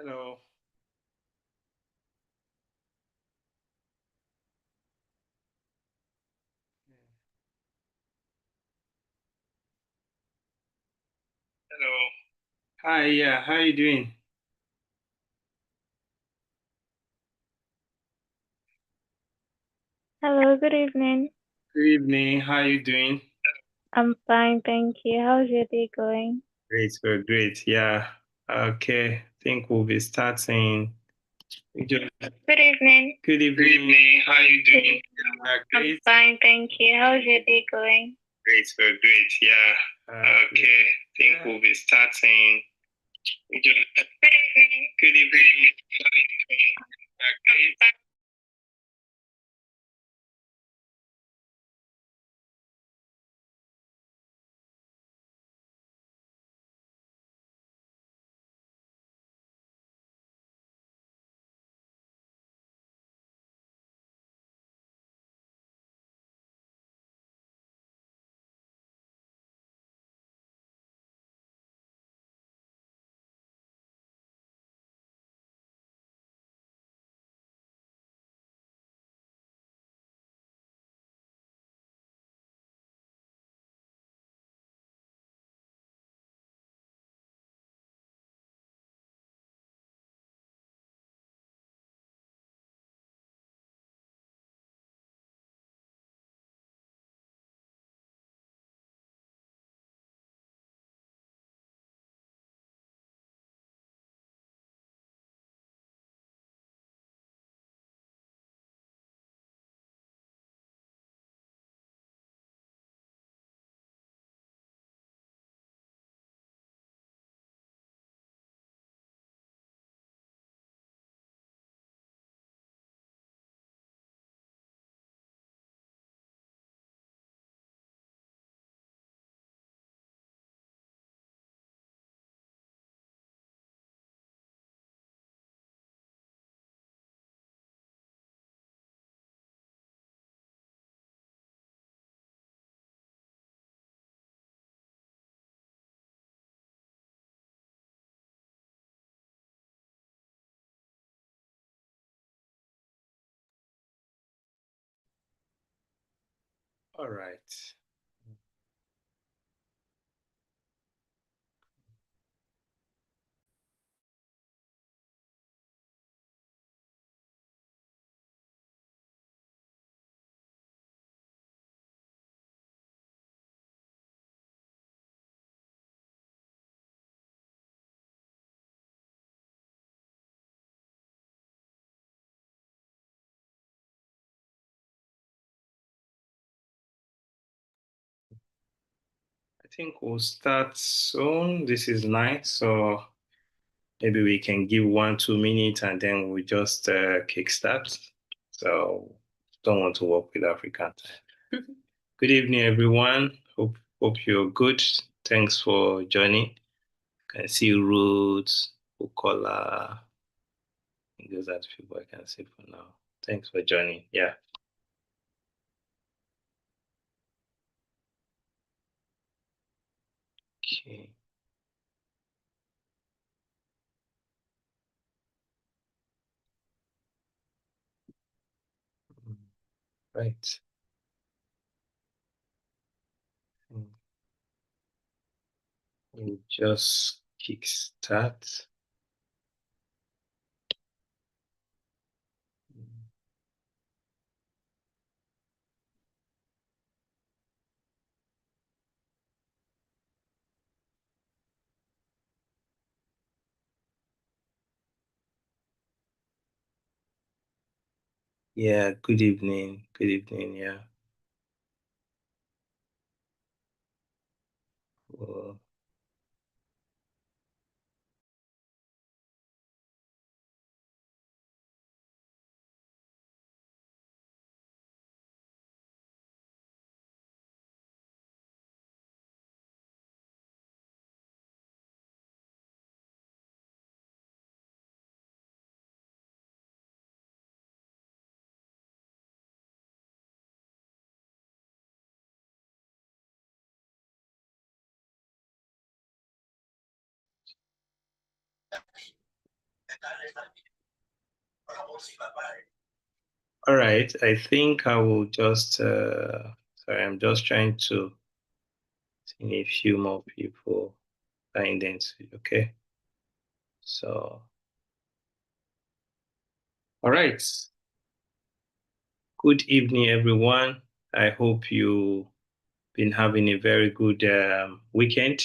Hello. Hello. Hi, yeah, how you doing? Hello, good evening. Good evening. How you doing? I'm fine, thank you. How's your day going? Great, good, great. Yeah. Okay. I think we'll be starting. Good evening. Good Good evening. evening. How How you you doing? doing? I'm Great. fine, thank you. How's your day going? Great, good, great. Yeah. Okay. I think we'll be starting. Good evening. Good evening. How you doing? Great. All right. I think we'll start soon. This is nice. So maybe we can give 1, 2 minutes and then we'll just kickstart. So don't want to work with African time. Good evening, everyone. Hope you're good. Thanks for joining. Can see Roots, Bukola. I think those are the people I can see for now. Thanks for joining. Yeah. Okay. Right. We'll just kickstart. Yeah, good evening. Good evening. Yeah. Well, All right, I think I will just, sorry, I'm just trying to see a few more people find into, okay? So, all right. Good evening, everyone. I hope you've been having a very good weekend.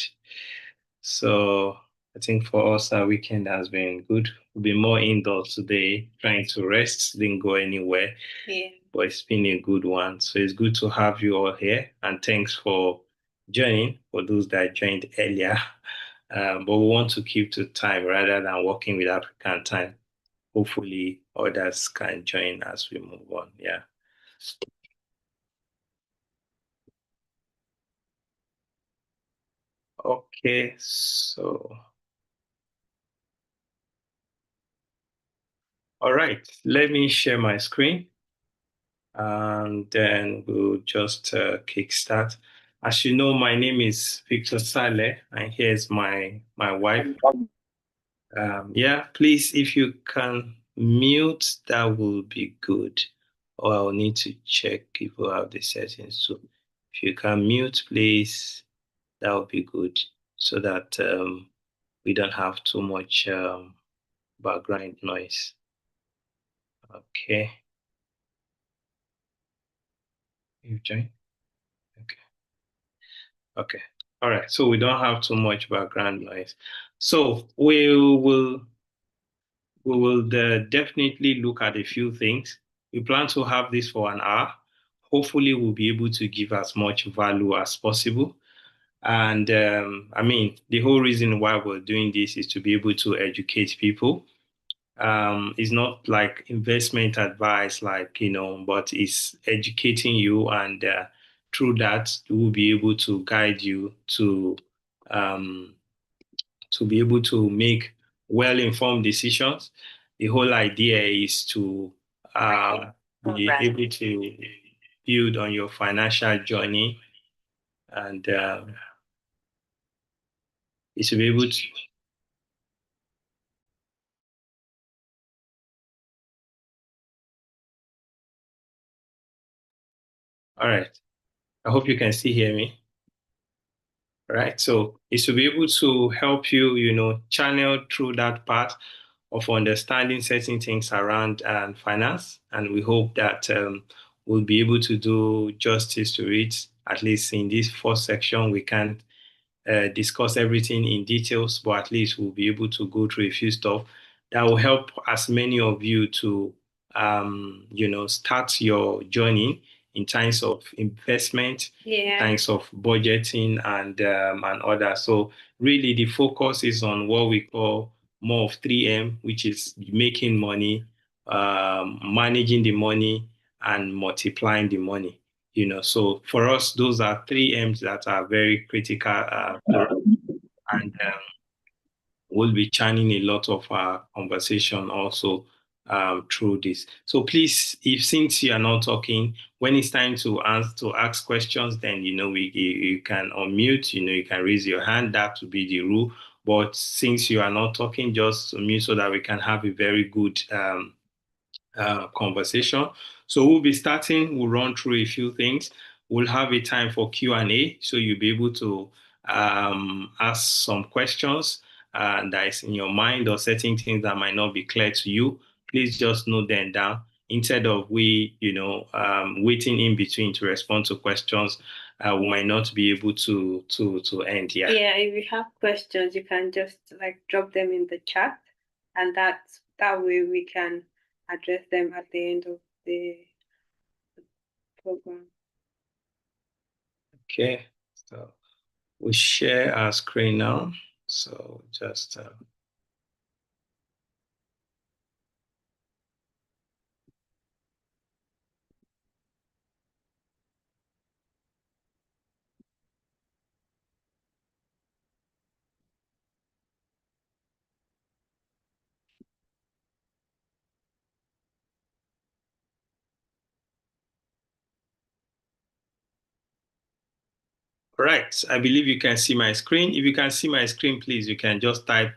So, I think for us, our weekend has been good. We'll be more indoors today, trying to rest, didn't go anywhere. Yeah. But it's been a good one. So, it's good to have you all here. And thanks for joining, for those that joined earlier. But we want to keep to time rather than working with African time. Hopefully, others can join as we move on. Yeah. Okay, so all right, let me share my screen and then we'll just kickstart. As you know, my name is Victor Saleh, and here's my wife. Yeah, please, if you can mute, that will be good. Or I'll need to check if we have the settings. So if you can mute, please, that would be good so that we don't have too much background noise. Okay, you join. Okay, okay. All right. So we don't have too much background noise. So we will definitely look at a few things. We plan to have this for an hour. Hopefully, we'll be able to give as much value as possible. And I mean, the whole reason why we're doing this is to be able to educate people. It's not like investment advice, like, but it's educating you, and through that, we'll be able to guide you um, to be able to make well-informed decisions. The whole idea is to be able to build on your financial journey, and is to be able to. All right. I hope you can still hear me. Right? So it's to be able to help you, channel through that part of understanding certain things around finance. And we hope that we'll be able to do justice to it. At least in this first section, we can discuss everything in details, but at least we'll be able to go through a few stuff that will help as many of you to, start your journey in terms of investment, yeah, terms of budgeting and others. So really, the focus is on what we call more of 3M, which is making money, managing the money, and multiplying the money. So for us, those are 3 M's that are very critical for us. And we'll be channeling a lot of our conversation also through this. So please, if since you are not talking, when it's time to ask questions, then you can unmute, you can raise your hand. That would be the rule. But since you are not talking, just mute so that we can have a very good conversation. So we'll be starting, we'll run through a few things. We'll have a time for Q&A, so you'll be able to ask some questions that is in your mind or certain things that might not be clear to you. Please just note them down instead of we, waiting in between to respond to questions. We might not be able to end here. Yeah, if you have questions, you can just like drop them in the chat, and that way we can address them at the end of the program. Okay, so we share our screen now. So just right. I believe you can see my screen. If you can see my screen, please, you can just type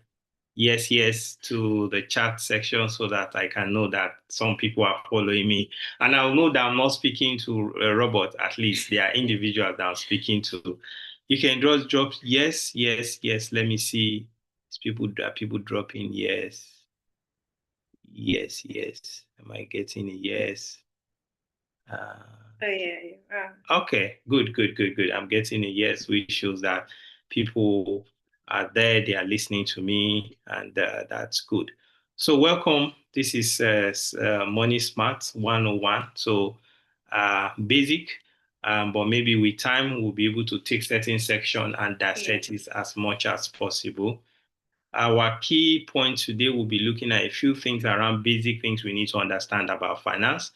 yes, yes to the chat section so that I can know that some people are following me. And I'll know that I'm not speaking to a robot, at least. They are individuals that I'm speaking to. You can just drop yes, yes, yes. Let me see. People dropping yes, yes, yes. Am I getting a yes? Oh yeah, you are. Okay, good, good, good, good. I'm getting a yes, which shows that people are there, they are listening to me, and that's good. So, welcome. This is Money Smart 101. So, basic, but maybe with time, we'll be able to take certain section and dissect it as much as possible. Our key point today will be looking at a few things around basic things we need to understand about finance.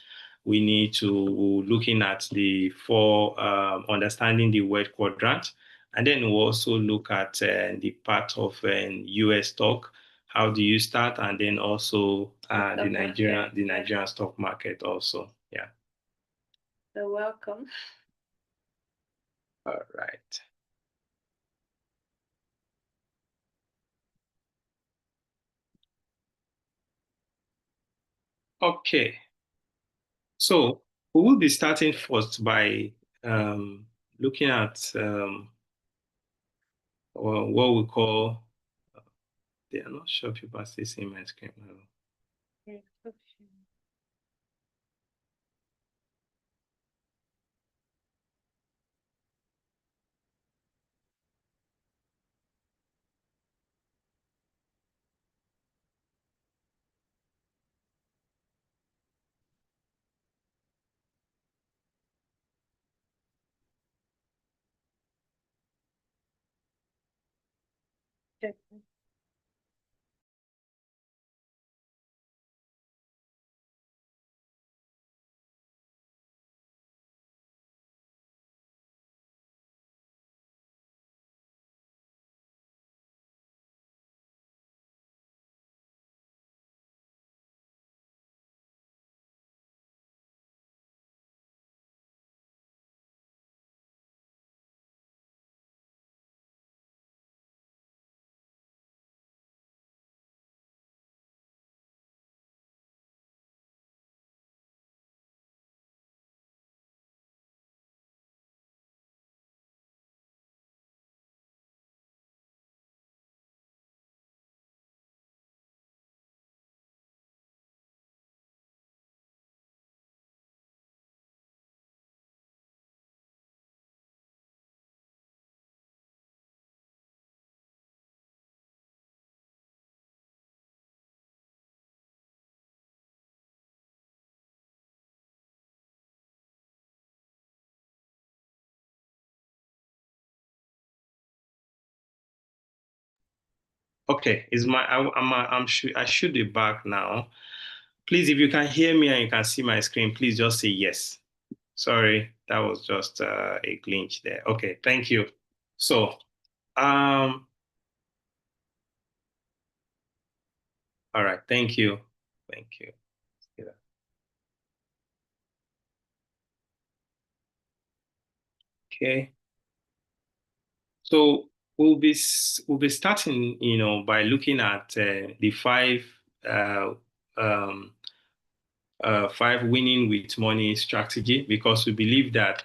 We need to looking at the four understanding the word quadrant, and then we'll also look at the part of U.S. stock. How do you start, and then also the Nigerian stock market also. Yeah. So welcome. All right. Okay. So we will be starting first by looking at what we call, they are not sure people are still seeing my screen. Okay, is my I should be back now. Please, if you can hear me and you can see my screen, please just say yes. Sorry, that was just a glitch there. Okay, thank you. So, um, all right, thank you, thank you. Okay. So we'll be starting, by looking at the uh, um, five winning with money strategy because we believe that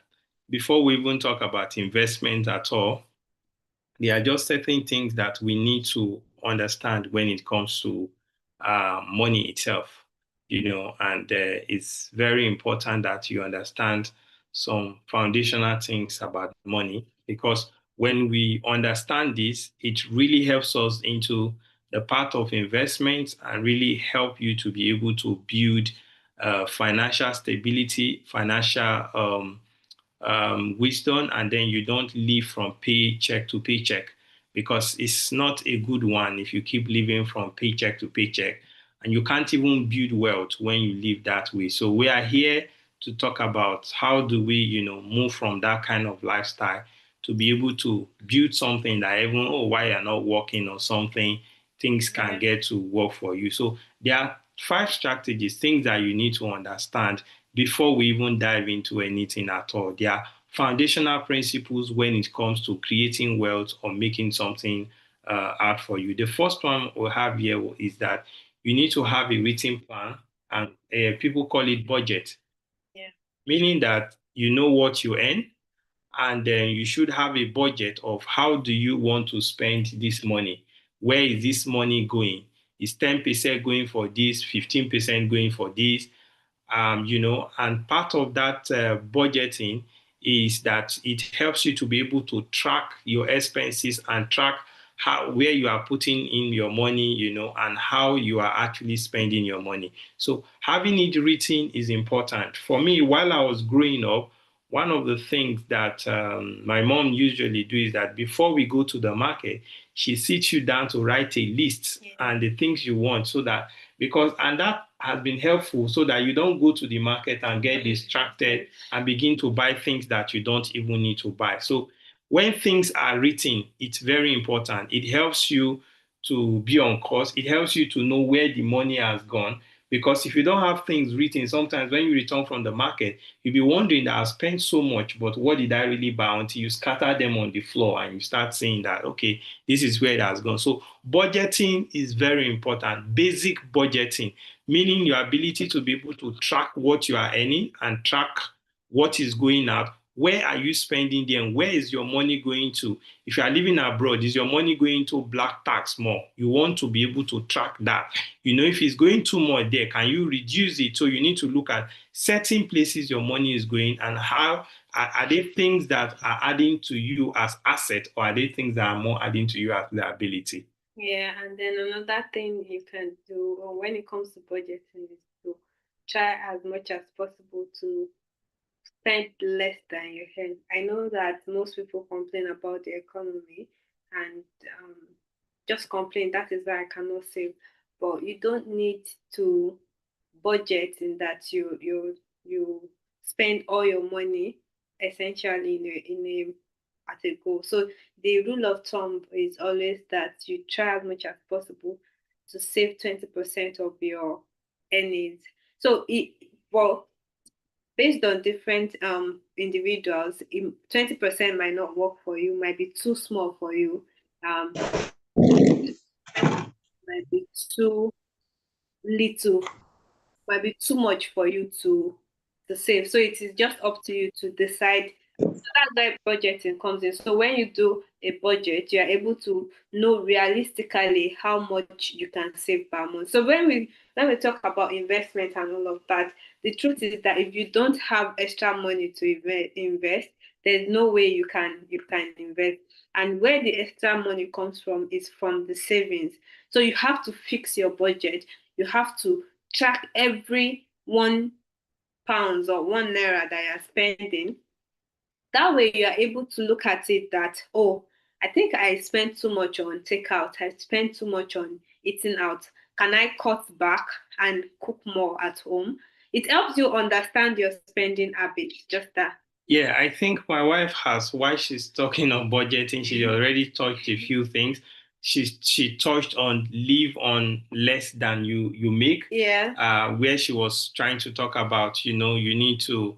before we even talk about investment at all, there are just certain things that we need to understand when it comes to money itself, and it's very important that you understand some foundational things about money because when we understand this, it really helps us into the path of investment and really help you to be able to build financial stability, financial wisdom, and then you don't live from paycheck to paycheck because it's not a good one if you keep living from paycheck to paycheck and you can't even build wealth when you live that way. So we are here to talk about how do we, move from that kind of lifestyle to be able to build something that even, oh, why you're not working or something, things can get to work for you. So there are five strategies, things that you need to understand before we even dive into anything at all. There are foundational principles when it comes to creating wealth or making something out for you. The first one we have here is that you need to have a written plan, and people call it budget, Yeah. meaning that you know what you earn, and then you should have a budget of how do you want to spend this money. Where is this money going? Is 10% going for this, 15% going for this? And part of that budgeting is that it helps you to be able to track your expenses and track how where you are putting in your money, and how you are actually spending your money. So having it written is important. For me, while I was growing up, one of the things that my mom usually do is that before we go to the market, she sits you down to write a list, yeah, and the things you want, so that and that has been helpful so that you don't go to the market and get distracted and begin to buy things that you don't even need to buy. So when things are written, it's very important. It helps you to be on course. It helps you to know where the money has gone. Because if you don't have things written, sometimes when you return from the market, you'll be wondering that I spent so much, but what did I really buy, until you scatter them on the floor and you start saying that, okay, this is where it has gone. So budgeting is very important. Basic budgeting, meaning your ability to be able to track what you are earning and track what is going out. Where are you spending them? Where is your money going to? If you are living abroad, is your money going to black tax more? You want to be able to track that. If it's going too much there, can you reduce it? So you need to look at certain places your money is going, and how are they things that are adding to you as asset, or are they things that are more adding to you as liability? Yeah, and then another thing you can do when it comes to budgeting is to try as much as possible to spend less than you earn. I know that most people complain about the economy and um, just complain that is why I cannot save. But you don't need to budget in that you spend all your money essentially in a at a goal. So the rule of thumb is always that you try as much as possible to save 20% of your earnings. So well, based on different individuals, 20% might not work for you, might be too small for you. Um, might be too little, might be too much for you to save. So it is just up to you to decide. So that's where budgeting comes in. So when you do a budget, you are able to know realistically how much you can save per month. So when we talk about investment and all of that, the truth is that if you don't have extra money to invest, there's no way you can invest. And where the extra money comes from is from the savings. So you have to fix your budget. You have to track every £1 or £1 that you're spending. That way you are able to look at it that, oh, I think I spent too much on takeout, I spent too much on eating out. Can I cut back and cook more at home? It helps you understand your spending habits, just that. Yeah, I think my wife has, while she's talking on budgeting, she already touched a few things. She touched on live on less than you make. Yeah. Where she was trying to talk about, you need to,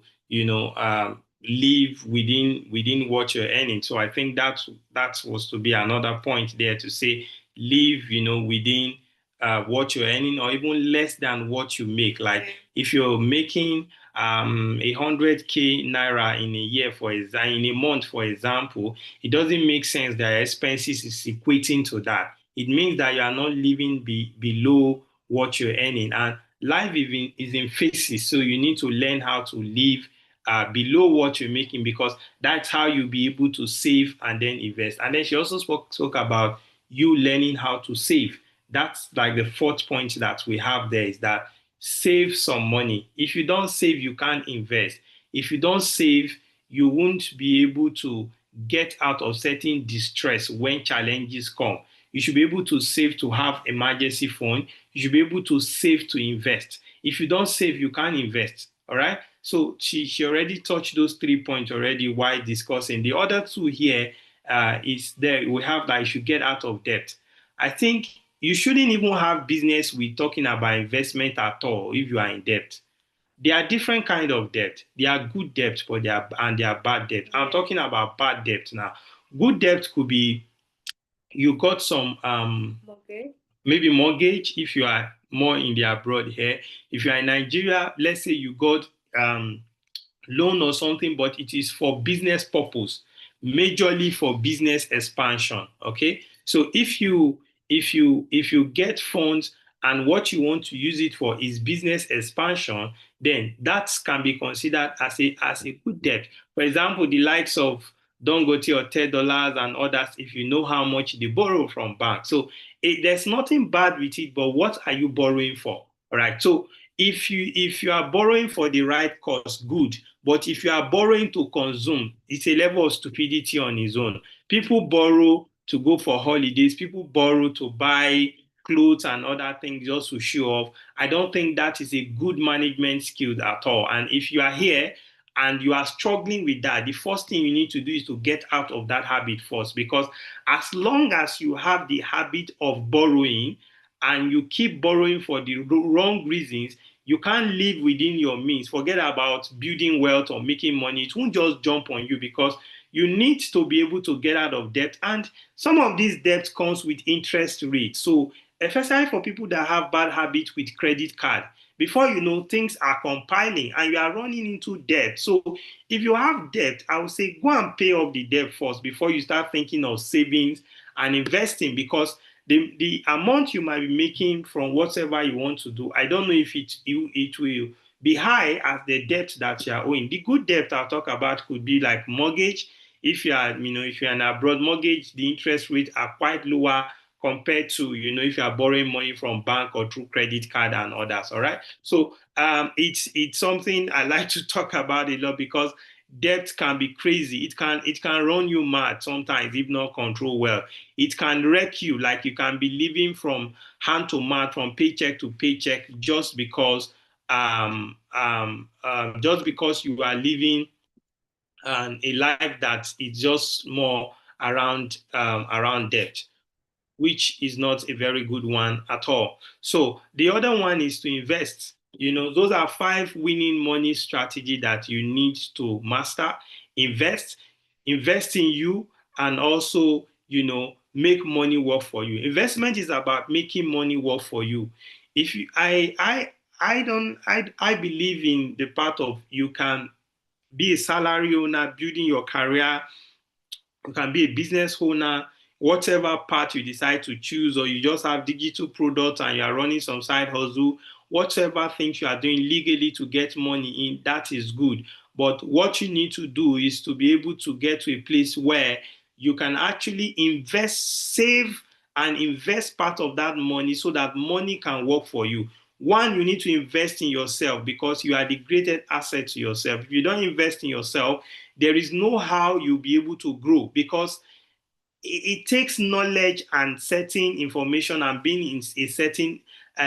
live within what you're earning. So I think that was to be another point there, to say live, within what you're earning, or even less than what you make. Like if you're making 100K naira in a year, in a month, for example, it doesn't make sense that your expenses is equating to that. It means that you are not living below what you're earning, and life is in phases. So you need to learn how to live below what you're making, because that's how you'll be able to save and then invest. And then she also spoke about you learning how to save. That's like the fourth point that we have there, is that save some money. If you don't save, you can't invest. If you don't save, you won't be able to get out of certain distress when challenges come. You should be able to save to have emergency fund. You should be able to save to invest. If you don't save, you can't invest. All right. So she already touched those 3 points already while discussing. The other two here is there. We have that you should get out of debt. I think you shouldn't even have business with talking about investment at all if you are in debt. There are different kind of debt. There are good debt, but there are bad debt. I'm talking about bad debt now. Good debt could be you got some Okay. maybe mortgage if you are more in the abroad here. If you are in Nigeria, let's say you got loan or something, but it is for business purpose, majorly for business expansion. Okay, so if you get funds and what you want to use it for is business expansion, then that can be considered as a good debt. For example, the likes of Dangote or $10 and others, if you know how much they borrow from banks. So there's nothing bad with it, but what are you borrowing for? All right. So if you are borrowing for the right cause, good. But if you are borrowing to consume, it's a level of stupidity on its own. People borrow to go for holidays. People borrow to buy clothes and other things just to show off. I don't think that is a good management skill at all. And if you are here and you are struggling with that, the first thing you need to do is to get out of that habit first. Because as long as you have the habit of borrowing and you keep borrowing for the wrong reasons, you can't live within your means. Forget about building wealth or making money. It won't just jump on you because you need to be able to get out of debt. And some of these debts comes with interest rates. So especially for people that have bad habits with credit card, before you know, things are compiling and you are running into debt. So if you have debt, I would say go and pay off the debt first before you start thinking of savings and investing, because the amount you might be making from whatever you want to do, I don't know if it will be high as the debt that you are owing. The good debt I'll talk about could be like mortgage. If you're an abroad mortgage, the interest rates are quite lower compared to if you are borrowing money from bank or through credit card and others. All right. So it's something I like to talk about a lot because debt can be crazy. It can run you mad sometimes if not controlled well. It can wreck you, like you can be living from hand to mouth, from paycheck to paycheck, just because you are living a life that is just more around debt, which is not a very good one at all. So the other one is to invest. Those are five winning money strategy that you need to master. Invest, invest in you, and also, make money work for you. Investment is about making money work for you. If you, I don't, I believe in the part of you can be a salary owner, building your career. You can be a business owner, whatever path you decide to choose, or you just have digital products and you are running some side hustle, whatever things you are doing legally to get money in, that is good. But what you need to do is to be able to get to a place where you can actually invest, save, and invest part of that money so that money can work for you. One, you need to invest in yourself because you are the greatest asset to yourself. If you don't invest in yourself, there is no how you'll be able to grow, because it takes knowledge and certain information and being in a certain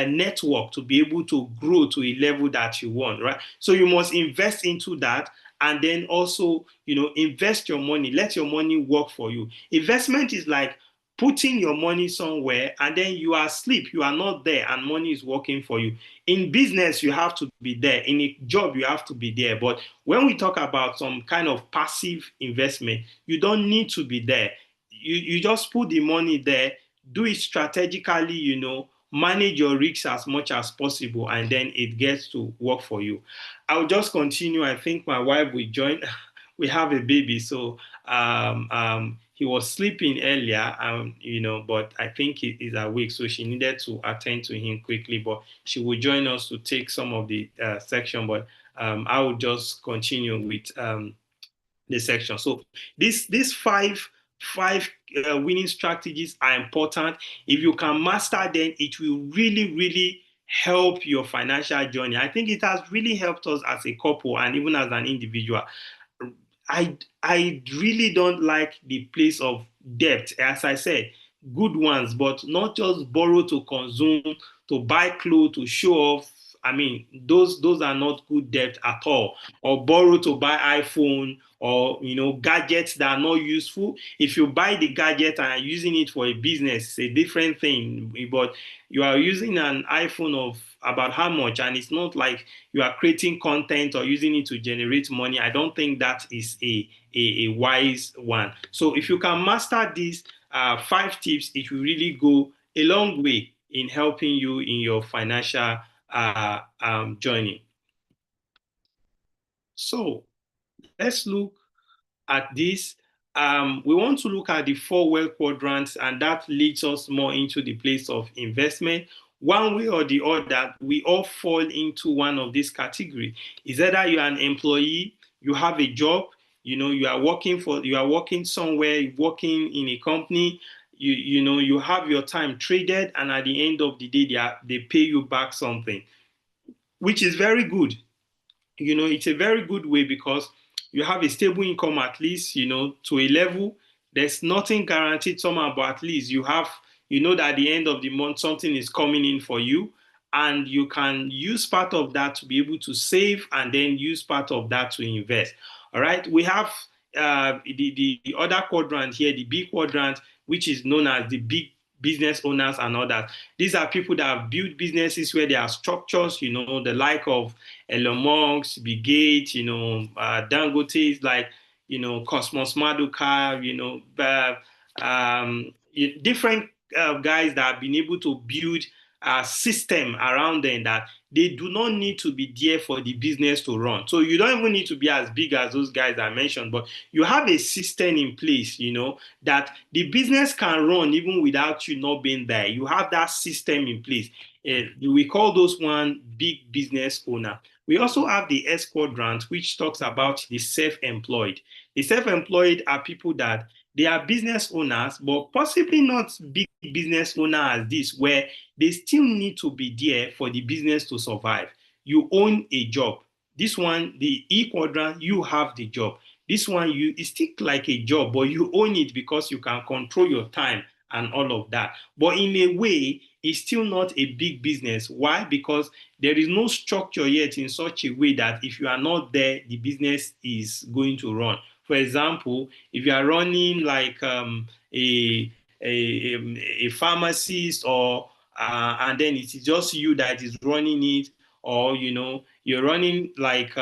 network to be able to grow to a level that you want, right? So you must invest into that, and then also, invest your money. Let your money work for you. Investment is like putting your money somewhere and then you are asleep, you are not there, and money is working for you. In business, you have to be there. In a job, you have to be there. But when we talk about some kind of passive investment, you don't need to be there. You just put the money there, do it strategically, manage your risks as much as possible, and then it gets to work for you. I'll just continue. I think my wife will join. We have a baby, so he was sleeping earlier, but I think he is awake, so she needed to attend to him quickly. But she will join us to take some of the section. But I will just continue with the section. So these five winning strategies are important. If you can master them, it will really, really help your financial journey. I think it has really helped us as a couple and even as an individual. I really don't like the place of debt. As I said, good ones, but not just borrow to consume, to buy clothes, to show off, I mean, those are not good debt at all. Or borrow to buy iPhone, or gadgets that are not useful. If you buy the gadget and are using it for a business, it's a different thing. But you are using an iPhone of about how much, and it's not like you are creating content or using it to generate money. I don't think that is a wise one. So if you can master these 5 tips, it will really go a long way in helping you in your financial journey. So let's look at this. We want to look at the 4 wealth quadrants, and that leads us more into the place of investment. One way or the other, we all fall into one of these categories. Is either you're an employee, you have a job, you are working somewhere, working in a company, you have your time traded, and at the end of the day, they pay you back something, which is very good. It's a very good way because you have a stable income, at least, to a level. There's nothing guaranteed somehow, but at least that at the end of the month, something is coming in for you. And you can use part of that to be able to save, and then use part of that to invest. All right. We have the other quadrant here, the B quadrant, which is known as the big business owners and others. These are people that have built businesses where there are structures, the like of Elon Musk, Bill Gates, Dangote, like, Cosmos Maduka, different guys that have been able to build a system around them that they do not need to be there for the business to run. So you don't even need to be as big as those guys I mentioned, but you have a system in place, that the business can run even without you not being there. You have that system in place. We call those one big business owner. We also have the S quadrant, which talks about the self-employed. The self-employed are people that they are business owners, but possibly not big business owner as this, where they still need to be there for the business to survive. You own a job. This one, the E quadrant, you have the job. This one, it still like a job, but you own it because you can control your time and all of that. But in a way, it's still not a big business. Why? Because there is no structure yet in such a way that if you are not there, the business is going to run. For example, if you are running like a pharmacist, or and then it is just you that is running it, or you're running like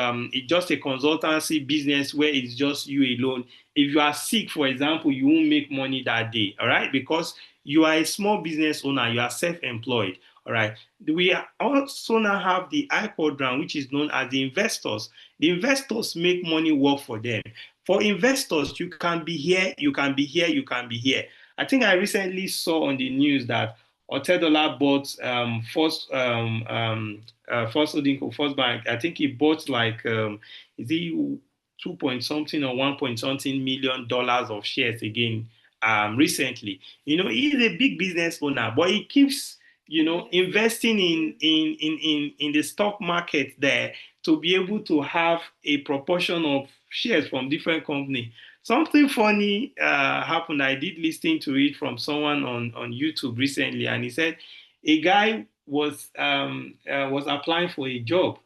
just a consultancy business where it's just you alone. If you are sick, for example, you won't make money that day, all right, because you are a small business owner, you are self-employed. All right. We also now have the I quadrant, which is known as the investors. The investors make money work for them. For investors, you can be here, you can be here, you can be here. I think I recently saw on the news that Otedola bought First Odinco, First Bank. I think he bought like is he 2 point something or 1 point something million dollars of shares again recently. He's a big business owner, but he keeps investing in the stock market there to be able to have a proportion of shares from different companies. Something funny happened. I did listen to it from someone on YouTube recently, and he said a guy was applying for a job,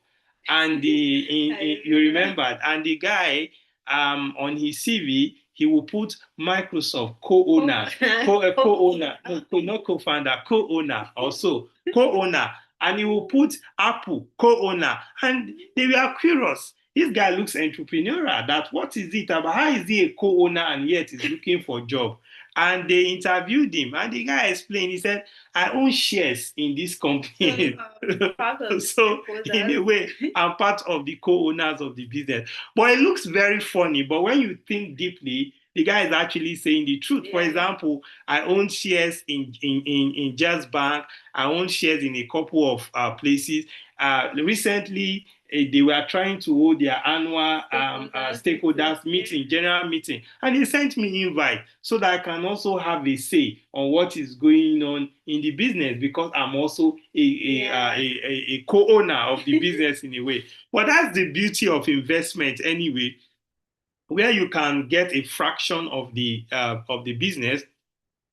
and you remembered, and the guy on his CV he will put Microsoft co-owner, co-owner, no, not co-founder, co-owner, also co-owner, and he will put Apple co-owner, and they were curious. This guy looks entrepreneurial. That what is it about? How is he a co-owner and yet is looking for a job? And they interviewed him, and the guy explained. He said, "I own shares in this company." So in a way, I'm part of the co-owners of the business. But it looks very funny. But when you think deeply, the guy is actually saying the truth. Yeah. For example, I own shares in Jazz Bank. I own shares in a couple of places. Recently, they were trying to hold their annual stakeholders meeting, general meeting, and they sent me invite so that I can also have a say on what is going on in the business, because I'm also a co-owner of the business in a way. But that's the beauty of investment anyway, where you can get a fraction of the business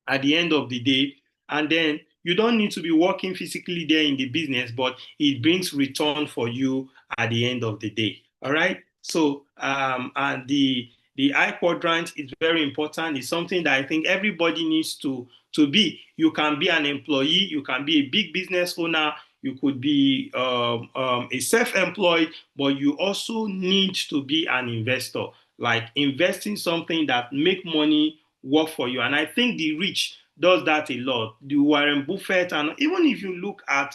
at the end of the day, and then you don't need to be working physically there in the business, but it brings return for you at the end of the day. All right. So and the I quadrant is very important. It's something that I think everybody needs to be. You can be an employee, you can be a big business owner, you could be a self-employed, but you also need to be an investor, like invest in something that make money work for you. And I think the rich does that a lot. The Warren Buffett, and even if you look at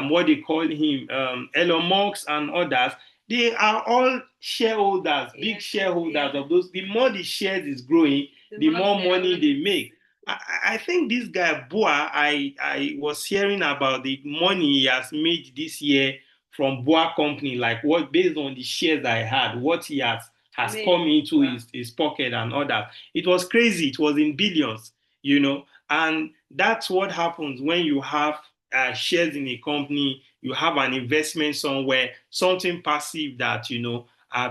what they call him, Elon Musk and others, they are all shareholders, big shareholders of those. The more the shares is growing, the more money they make. I think this guy Boa, I was hearing about the money he has made this year from Boa company, like what based on the shares I had, what he has come into his pocket and all that. It was crazy. It was in billions, and that's what happens when you have shares in a company. You have an investment somewhere, something passive that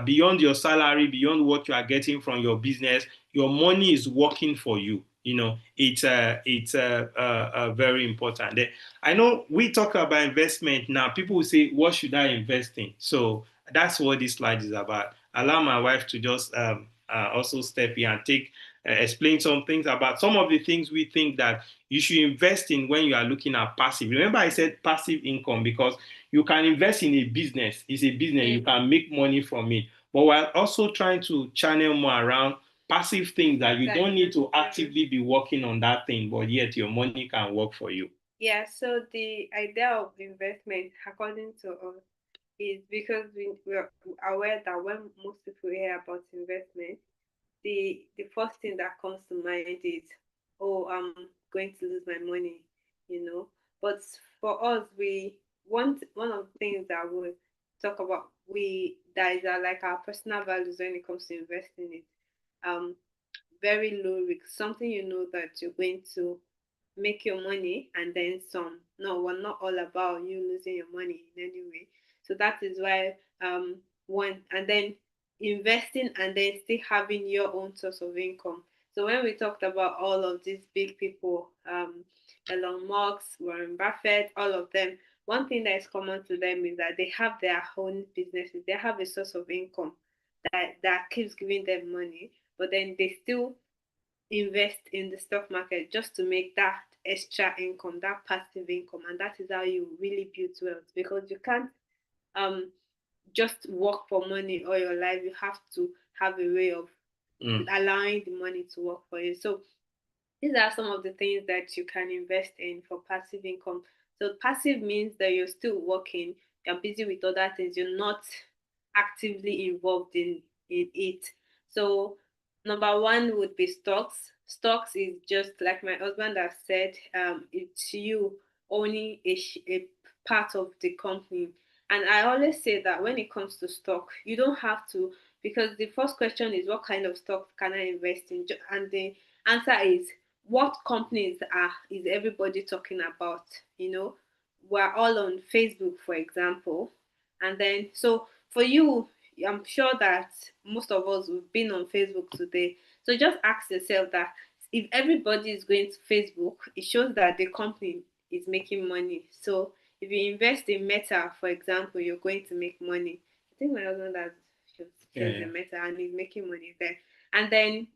beyond your salary, beyond what you are getting from your business, your money is working for you. It's very important. I know we talk about investment now. People will say, "What should I invest in?" So that's what this slide is about. Allow my wife to just also step in and explain some things about some of the things we think that you should invest in when you are looking at passive. Remember, I said passive income because you can invest in a business. It's a business. You can make money from it. But we're also trying to channel more around passive things that you don't need to actively be working on that thing, but yet your money can work for you. Yeah, so the idea of investment, according to us, is because we're aware that when most people hear about investment, the first thing that comes to mind is, oh, I'm going to lose my money, you know. But for us, we want one of the things that we talk about, we that is like our personal values when it comes to investing is um very low risk, something you know that you're going to make your money and then some. No, we're not all about you losing your money in any way. So that is why one and then investing and then still having your own source of income. So when we talked about all of these big people, Elon Musk, Warren Buffett, all of them, one thing that is common to them is that they have their own businesses. They have a source of income that keeps giving them money, but then they still invest in the stock market just to make that extra income, that passive income, and that is how you really build wealth because you can't um just work for money all your life. You have to have a way of allowing the money to work for you. So these are some of the things that you can invest in for passive income. So passive means that you're still working, you're busy with other things, you're not actively involved in it. So number one would be stocks. Stocks is just like my husband has said, it's you owning a part of the company. And I always say that when it comes to stock, you don't have to, because the first question is what kind of stock can I invest in? And the answer is what companies are is everybody talking about, we're all on Facebook, for example. And then so for you, I'm sure that most of us have been on Facebook today. So just ask yourself that if everybody is going to Facebook, it shows that the company is making money. So if you invest in Meta, for example, you're going to make money. I think my husband has chosen Meta and he's making money there. And then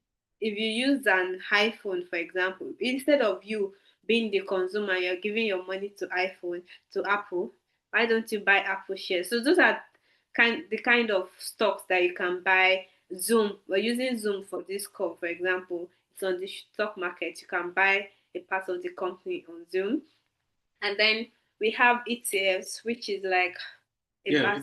if you use an iPhone, for example, instead of you being the consumer, you're giving your money to Apple. Why don't you buy Apple shares? So those are the kind of stocks that you can buy. Zoom, we're using Zoom for this call, for example. It's on the stock market. You can buy a part of the company on Zoom. And then we have ETFs, which is like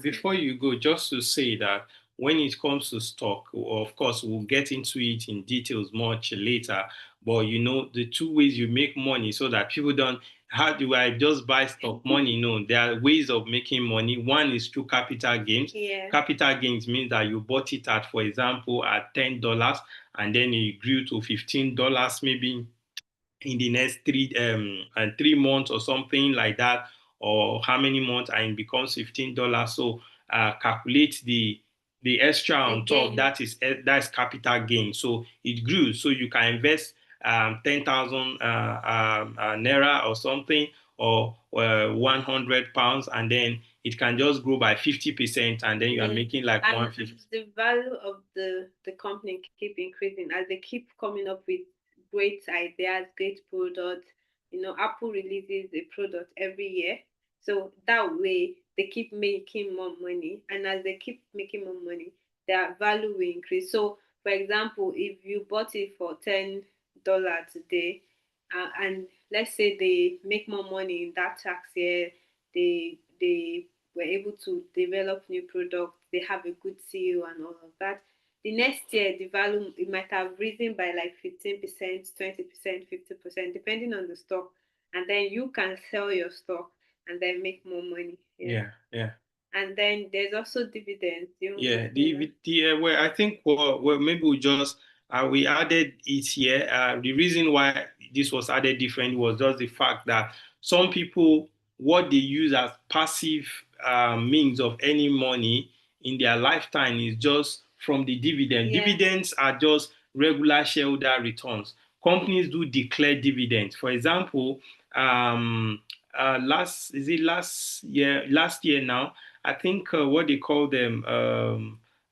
before you go, just to say that when it comes to stock, of course, we'll get into it in details much later. But the two ways you make money so that people don't, how do I just buy stock money? No, there are ways of making money. One is through capital gains. Yeah. Capital gains means that you bought it at, for example, at $10 and then it grew to $15 maybe in the next 3 months or something like that, or how many months, and it becomes $15. So calculate the extra on top. That's capital gain. So it grew. So you can invest 10,000 naira or something, or 100 pounds, and then it can just grow by 50%, and then you are Yes. making like And 150. the value of the company keep increasing as they keep coming up with great ideas, great products. Apple releases a product every year. So that way they keep making more money. And as they keep making more money, their value will increase. So for example, if you bought it for $10 today, and let's say they make more money in that tax year, they were able to develop new products, they have a good CEO and all of that. The next year, the value it might have risen by like 15%, 20%, 50%, depending on the stock. And then you can sell your stock and then make more money. Yeah. Yeah, yeah. And then there's also dividends. You want to Yeah, say that? well, I think, well, maybe we added it here. The reason why this was added different was just the fact that some people, what they use as passive means of earning money in their lifetime is just from the dividend. Yeah. Dividends are just regular shareholder returns. Companies do declare dividends. For example, last year now, I think what they call them,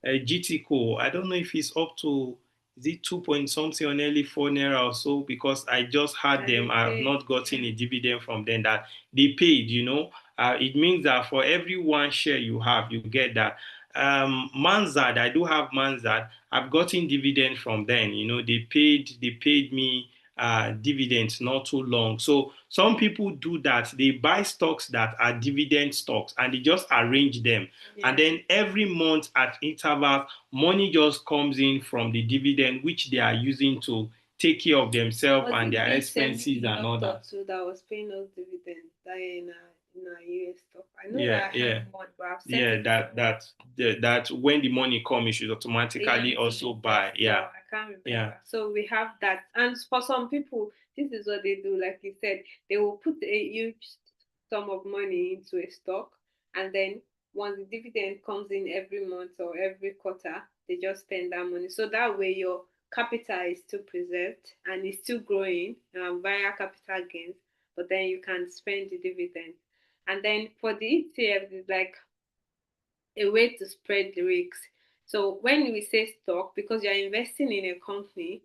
GTCO. I don't know if it's up to, is it 2 point something or nearly 4 naira or so, because I just had And them. they I have pay. not gotten Yeah. a dividend from them that they paid. It means that for every one share you have, you get that. Manzad, I do have Manzad. I've gotten dividend from them. They paid me dividends not too long. So some people do that. They buy stocks that are dividend stocks and they just arrange them. And Yeah. then every month at intervals, money just comes in from the dividend, which they are using to take care of themselves Was and it their this same expenses and all doctor that. too that was paying us dividends that in our US stuff? I know Yeah, that I yeah. have one, but I've set Yeah, it that somewhere. that that when the money comes, you should Yeah, automatically to also invest. buy. Yeah, Yeah, I can't yeah, remember. So we have that, and for some people, this is what they do. Like you said, they will put a huge sum of money into a stock, and then once the dividend comes in every month or every quarter, they just spend that money. So that way, your capital is still preserved and it's still growing via capital gains, but then you can spend the dividend. And then for the ETFs, it's like a way to spread the risks. So when we say stock, because you're investing in a company,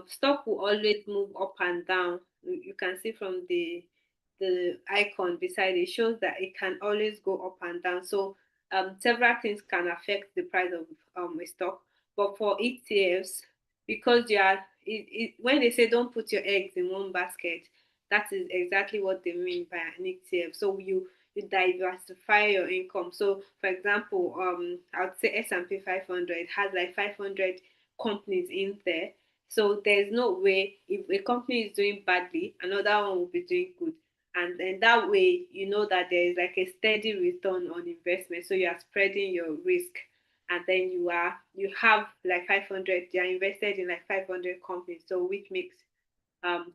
stock will always move up and down. You can see from the icon beside it shows that it can always go up and down. So several things can affect the price of a stock. But for ETFs, because when they say don't put your eggs in one basket, that is exactly what they mean by an ETF. So you diversify your income. So, for example, I would say S&P 500 has like 500 companies in there. So there's no way if a company is doing badly, another one will be doing good. And then that way, you know that there is like a steady return on investment. So you are spreading your risk, and then you have like 500. You are invested in like 500 companies. So which makes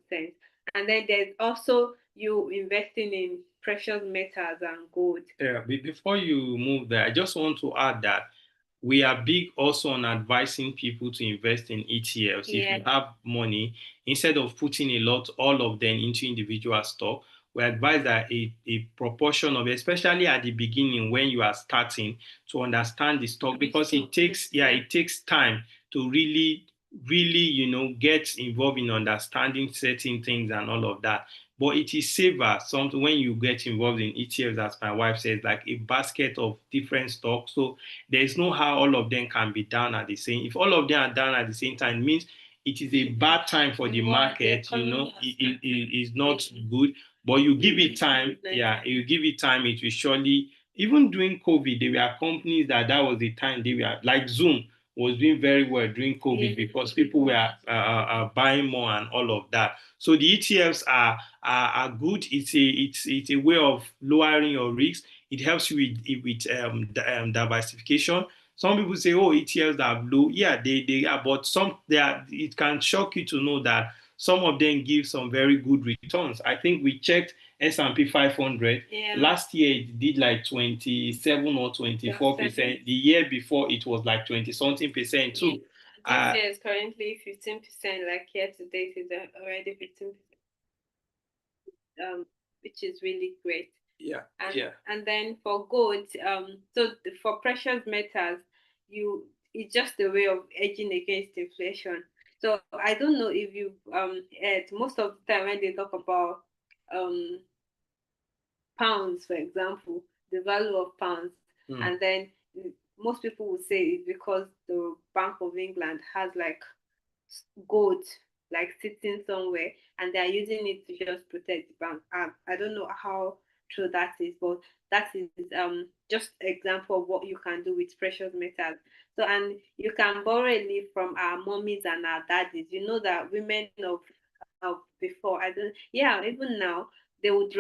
sense. And then there's also you investing in precious metals and gold. yeah. Before you move there, I just want to add that we are big also on advising people to invest in ETFs. If Yeah. you have money, instead of putting all of them into individual stock, we advise that a proportion of, especially at the beginning when you are starting to understand the stock, because it takes time to really, get involved in understanding certain things and all of that. But it is safer something when you get involved in ETFs, as my wife says, like a basket of different stocks. So there's no how all of them can be down at the same. If all of them are down at the same time, it means it is a bad time for the market. It is not good. But you give it time, yeah, you give it time, it will surely. Even during COVID, there were companies that was the time they were like Zoom was doing very well during COVID because people were buying more and all of that. So the ETFs are good. It's a way of lowering your risk. It helps you with diversification. Some people say, "Oh, ETFs are low." Yeah, they are, but they are. It can shock you to know that some of them give some very good returns. I think we checked S&P 500. Yeah. Last year it did like 27 or 24%. The year before it was like 20 something percent too. This Uh, year is currently 15%, like year to date is already 15%, which is really great. yeah, And yeah, and then for gold, for precious metals, you it's just a way of hedging against inflation. So I don't know if you heard most of the time when they talk about um pounds, for example, the value of pounds, mm, and then most people would say it's because the Bank of England has like gold like sitting somewhere and they're using it to just protect the bank. I don't know how true that is, but that is just example of what you can do with precious metals. So and you can borrow a leaf from our mummies and our daddies. You know that women of before, I don't, yeah, even now they would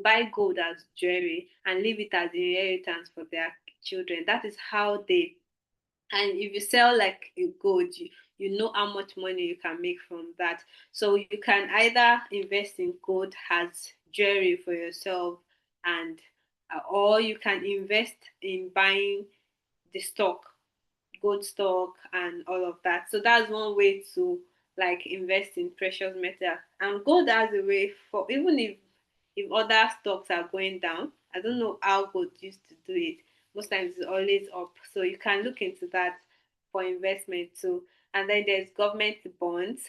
buy gold as jewelry and leave it as inheritance for their children. That is how they, and if you sell like a gold, you know how much money you can make from that. So you can either invest in gold as jewelry for yourself, and or you can invest in buying the stock, gold stock and all of that. So that's one way to like invest in precious metal. And gold has a way for, even if other stocks are going down, I don't know how gold used to do it. Most times it's always up. So you can look into that for investment too. And then there's government bonds.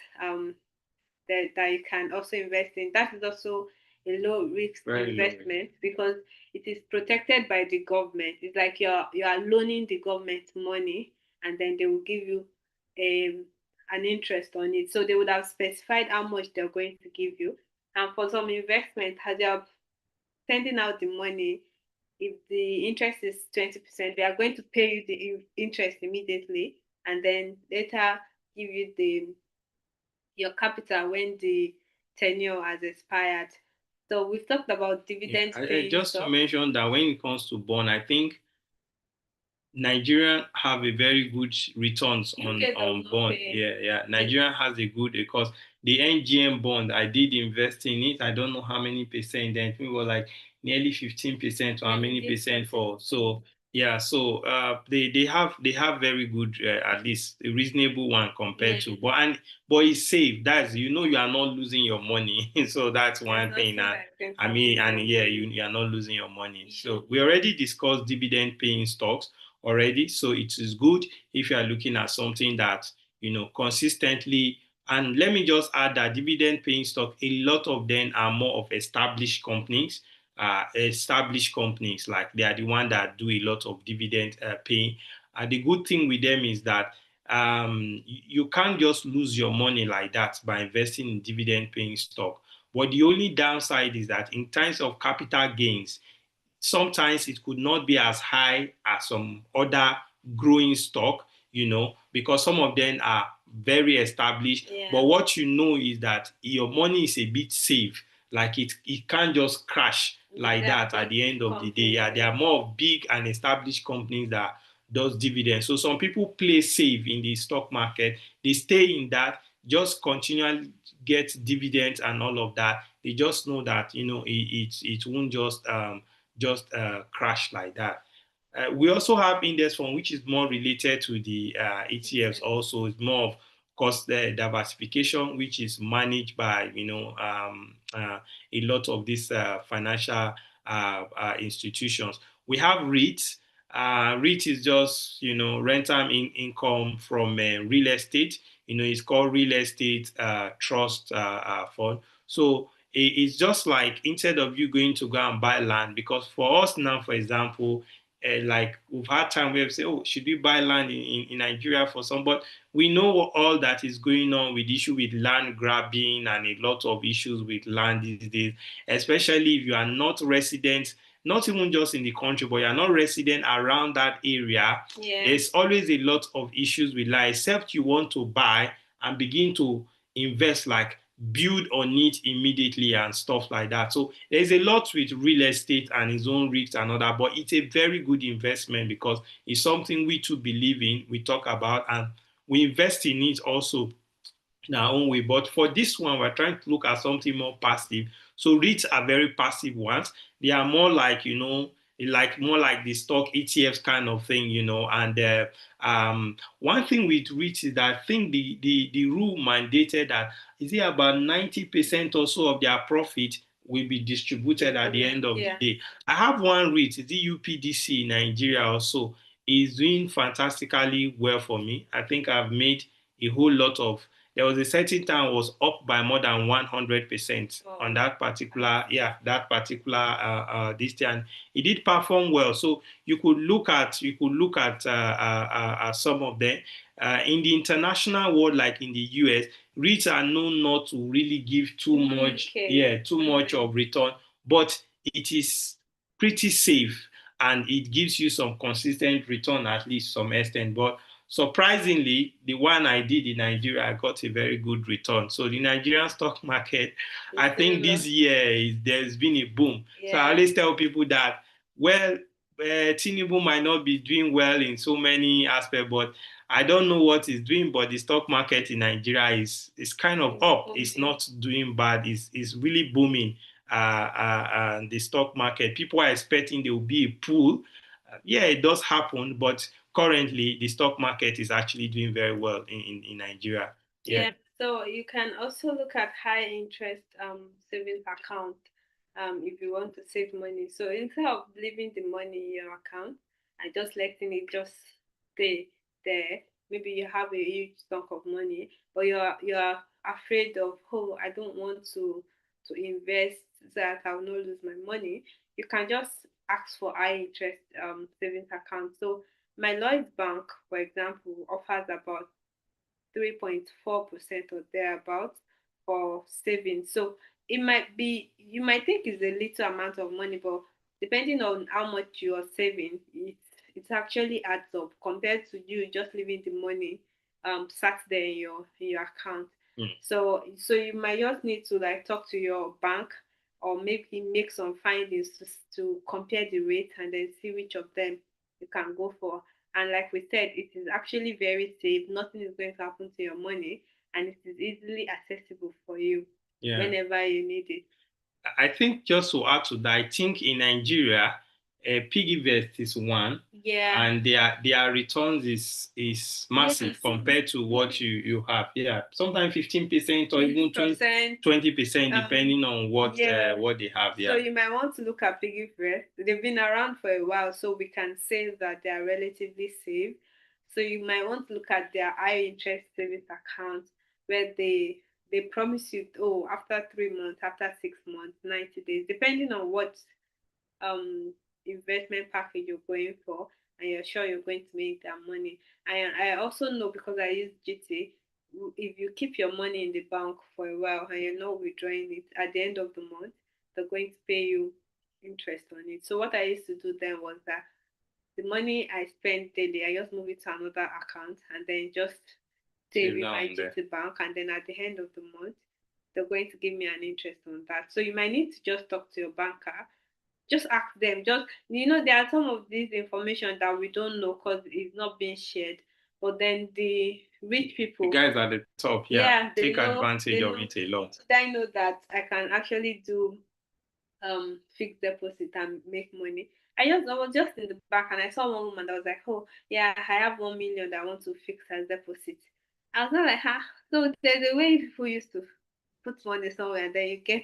That you can also invest in. That is also a low risk very low. investment because it is protected by the government. It's like you are loaning the government money and then they will give you um, an interest on it. So they would have specified how much they're going to give you. And for some investment, as they are sending out the money, if the interest is 20%, they are going to pay you the interest immediately and then later give you the your capital when the tenure has expired. So we've talked about Yeah, dividend paying just to stock. mention that when it comes to bond, I think Nigerian have a very good returns UK does on not bond. pay. Yeah, yeah. Yes, Nigerian has a good because the NGM bond I did invest in it. I don't know how many percent. Then I think it was like nearly 15% or how yeah, we many did percent 14. for. So yeah, so they have very good at least a reasonable one compared Yeah, to but it's safe. That's you are not losing your money. So that's there's one thing. nothing like going I to mean, lose and your yeah, money. you are not losing your money. Yeah, So we already discussed dividend paying stocks already. So it is good if you are looking at something that, consistently. And let me just add that dividend paying stock, a lot of them are more of established companies, like they are the one that do a lot of dividend paying. The good thing with them is that you can't just lose your money like that by investing in dividend paying stock. But the only downside is that in times of capital gains, sometimes it could not be as high as some other growing stock, because some of them are very established. yeah, But what you know is that your money is a bit safe. Like it can't just crash like they are that at big the end of the day. companies. Yeah, there Yeah, are more of big and established companies that does dividends. So some people play safe in the stock market. They stay in that, just continually get dividends and all of that. They just know that it won't just crash like that. We also have index fund, which is more related to the ETFs. exactly. Also, it's more of cost diversification, which is managed by a lot of these financial institutions. We have REITs. REIT is just rental income from real estate. It's called real estate trust fund. So it's just like instead of you going to go and buy land, because for us now, for example, like we've had time where we say, oh, should we buy land in Nigeria for some? But we know all that is going on with issue with land grabbing and a lot of issues with land these days, especially if you are not resident, not even just in the country, but you're not resident around that area. Yeah, There's always a lot of issues with land, except you want to buy and begin to invest, like build on it immediately and stuff like that. So there's a lot with real estate and its own risks and all that, but it's a very good investment because it's something we too believe in, we talk about, and we invest in it also in our own way. But for this one, we're trying to look at something more passive. So REITs are very passive ones. They are more like, like more like the stock ETFs kind of thing, And one thing with REITs is that I think the rule mandated that is it about 90% or so of their profit will be distributed at the end of the day. I have one REIT, the UPDC in Nigeria also, is doing fantastically well for me. I think I've made a whole lot of. There was a certain time I was up by more than 100% on that particular, this thing. It did perform well. So you could look at some of them. In the international world, like in the US, REITs are known not to really give too much, too much of return, but it is pretty safe and it gives you some consistent return at least some extent. But surprisingly, the one I did in Nigeria, I got a very good return. So the Nigerian stock market, I think this year there's been a boom. So I always tell people that, well, Tinubu might not be doing well in so many aspects, but I don't know what he's doing, but the stock market in Nigeria is kind of up. It's not doing bad. It's really booming. The stock market. People are expecting there will be a pool. Yeah, it does happen, but currently the stock market is actually doing very well in Nigeria. Yeah. So you can also look at high interest savings account if you want to save money. So instead of leaving the money in your account and just letting it just stay there, maybe you have a huge chunk of money, but you're afraid of, oh, I don't want to invest so that I will not lose my money. You can just ask for high interest savings account. So my Lloyd's Bank, for example, offers about 3.4% or thereabouts for savings. So it might be, you might think it's a little amount of money, but depending on how much you are saving, it actually adds up compared to you just leaving the money sat there in your account. So you might just need to like talk to your bank or maybe make some findings to compare the rate and then see which of them you can go for. And like we said, it is actually very safe. Nothing is going to happen to your money, and it is easily accessible for you whenever you need it. I think just to add to that, I think in Nigeria, PiggyVest is one, and their returns is massive compared to what you have. Yeah, sometimes 15% or even 20%, depending on what they have. So you might want to look at PiggyVest. They've been around for a while, so we can say that they are relatively safe. So you might want to look at their high interest savings account where they promise you, oh, after 3 months, after 6 months, 90 days, depending on what um investment package you're going for, and you're sure you're going to make that money. And I also know because I use GT, if you keep your money in the bank for a while and you're not withdrawing it at the end of the month, they're going to pay you interest on it. So what I used to do then was that the money I spend daily, I just move it to another account and then just save in my GT bank. And then at the end of the month, they're going to give me an interest on that. So you might need to just talk to your banker. Just ask them. Just there are some of this information that we don't know because it's not being shared. But then the rich people, the guys at the top, take advantage of it a lot. I know that I can actually do fixed deposit and make money. I was just in the back and I saw one woman that was like, oh yeah, I have 1 million that I want to fix as deposit. I was not like, so there's a way people used to put money somewhere and then you get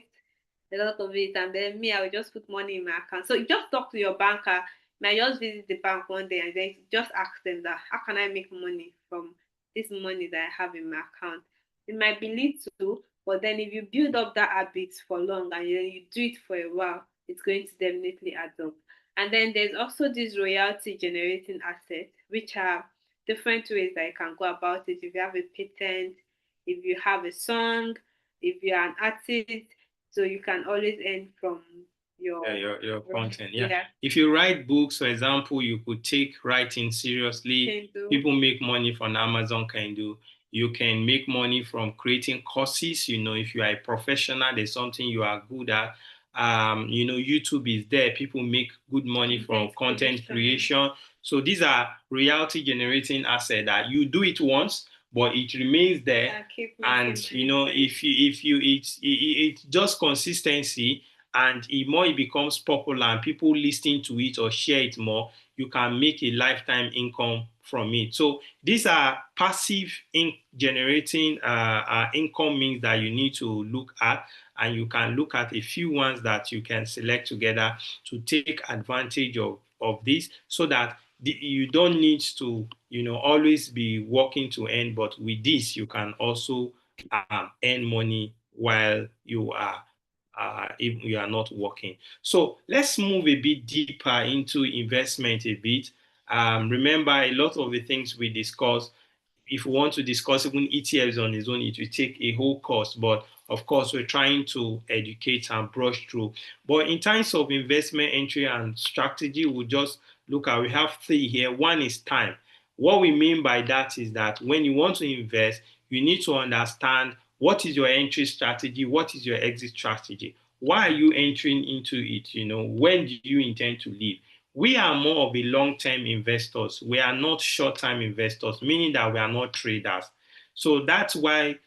a lot of it, and then me, I will just put money in my account. So you just talk to your banker. May I just visit the bank one day and then just ask them that how can I make money from this money that I have in my account? It might be little, but then if you build up that habit for long and you do it for a while, it's going to definitely add up. And then there's also this royalty generating asset, which are different ways that you can go about it. If you have a patent, if you have a song, if you're an artist, so you can always earn from your content. If you write books, for example, you could take writing seriously. People make money from Amazon Kindle. You can make money from creating courses. If you are a professional, there's something you are good at. YouTube is there. People make good money from content creation. So these are reality generating assets that you do it once, but it remains there. And if you it's just consistency and the more it becomes popular and people listen to it or share it more, you can make a lifetime income from it. So these are passive generating income means that you need to look at, and you can look at a few ones that you can select together to take advantage of this, so that you don't need to always be working to earn, but with this you can also earn money while you are if you are not working. So let's move a bit deeper into investment a bit. Remember, a lot of the things we discuss, if we want to discuss even ETFs on its own, it will take a whole course. But of course, we're trying to educate and brush through. But in terms of investment entry and strategy, we'll just look at, we have three here. One is time. What we mean by that is that when you want to invest, you need to understand what is your entry strategy, what is your exit strategy. Why are you entering into it? When do you intend to leave? We are more of a long-term investors. We are not short-term investors, meaning that we are not traders. So that's why,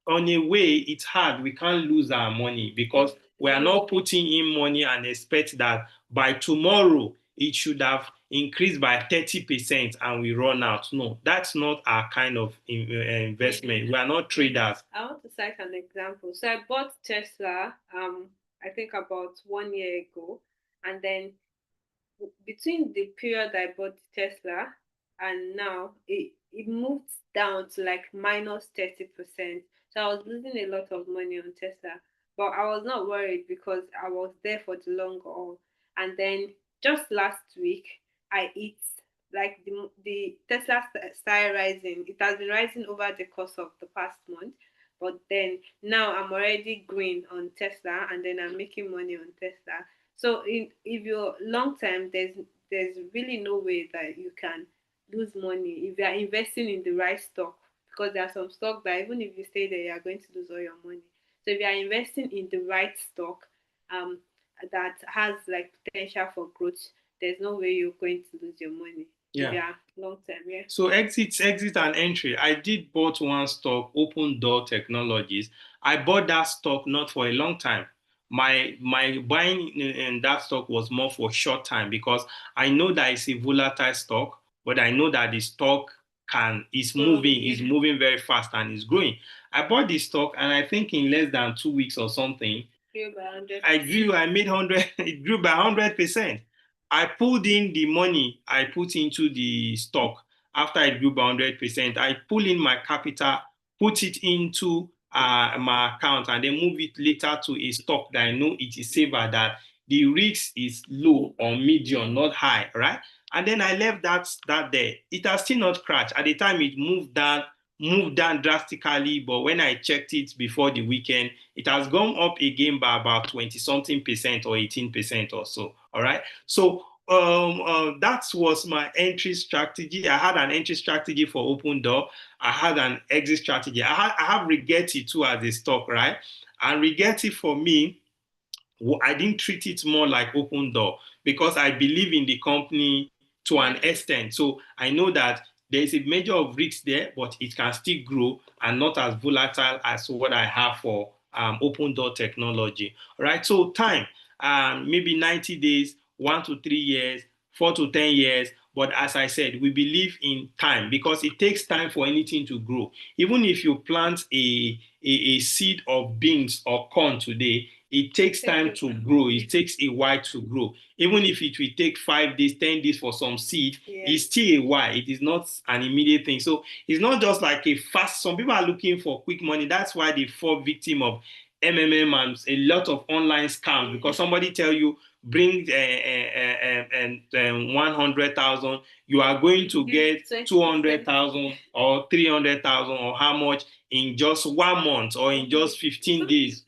on a way, it's hard. We can't lose our money because we are not putting in money and expect that by tomorrow it should have increased by 30% and we run out. No, that's not our kind of investment. We are not traders. I want to cite an example. So I bought Tesla, I think about 1 year ago, and then between the period I bought Tesla and now, it moved down to like minus 30%. So I was losing a lot of money on Tesla, but I was not worried because I was there for the long haul. And then just last week, I hit like the Tesla started rising. It has been rising over the course of the past month, but then now I'm already green on Tesla, and then I'm making money on Tesla. So if you're long term, there's really no way that you can lose money if you are investing in the right stock, because there are some stocks that even if you stay there, you are going to lose all your money. So if you are investing in the right stock, um, that has like potential for growth, there's no way you're going to lose your money if you Yeah. are long term. Yeah. So exit and entry. I did bought one stock, Open Door Technologies. I bought that stock not for a long time. My buying in that stock was more for short time because I know that it's a volatile stock, but I know that the stock can is moving very fast and is growing. I bought this stock and I think in less than 2 weeks or something, Grew by 100. I made 100, it grew by 100%. I pulled in the money I put into the stock after it grew by 100%. I pull in my capital, put it into my account, and then move it later to a stock that I know it is safer, that the risk is low or medium, not high, right? And then I left that there. It has still not crashed. At the time, it moved down drastically, but when I checked it before the weekend, it has gone up again by about 20 something percent or 18% or so. All right. So that was my entry strategy. I had an entry strategy for Open Door. I had an exit strategy. I have Rigetti too as a stock, right? And Rigetti for me, I didn't treat it more like Open Door because I believe in the company to an extent. So I know that there is a measure of risk there, but it can still grow and not as volatile as what I have for Open Door Technology. All right. So time, maybe 90 days, 1 to 3 years, 4 to 10 years. But as I said, we believe in time because it takes time for anything to grow. Even if you plant a seed of beans or corn today, it takes time to grow. It takes a while to grow. Even if it will take 5 days, 10 days for some seed, it's still a while. It is not an immediate thing. So it's not just like a fast. Some people are looking for quick money. That's why they fall victim of MMM and a lot of online scams because somebody tell you bring 100,000, you are going to get 200,000 or 300,000 or how much in just 1 month or in just 15 days.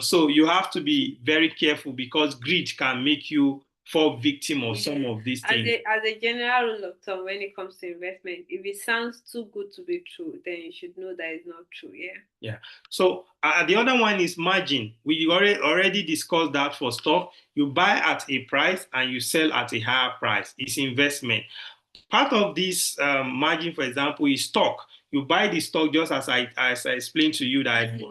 So you have to be very careful because greed can make you fall victim of some of these things. As a general rule of thumb, when it comes to investment, if it sounds too good to be true, then you should know that it's not true. Yeah. Yeah. So the other one is margin. We already discussed that for stock. You buy at a price and you sell at a higher price. It's investment. Part of this margin, for example, is stock. You buy the stock just as I explained to you that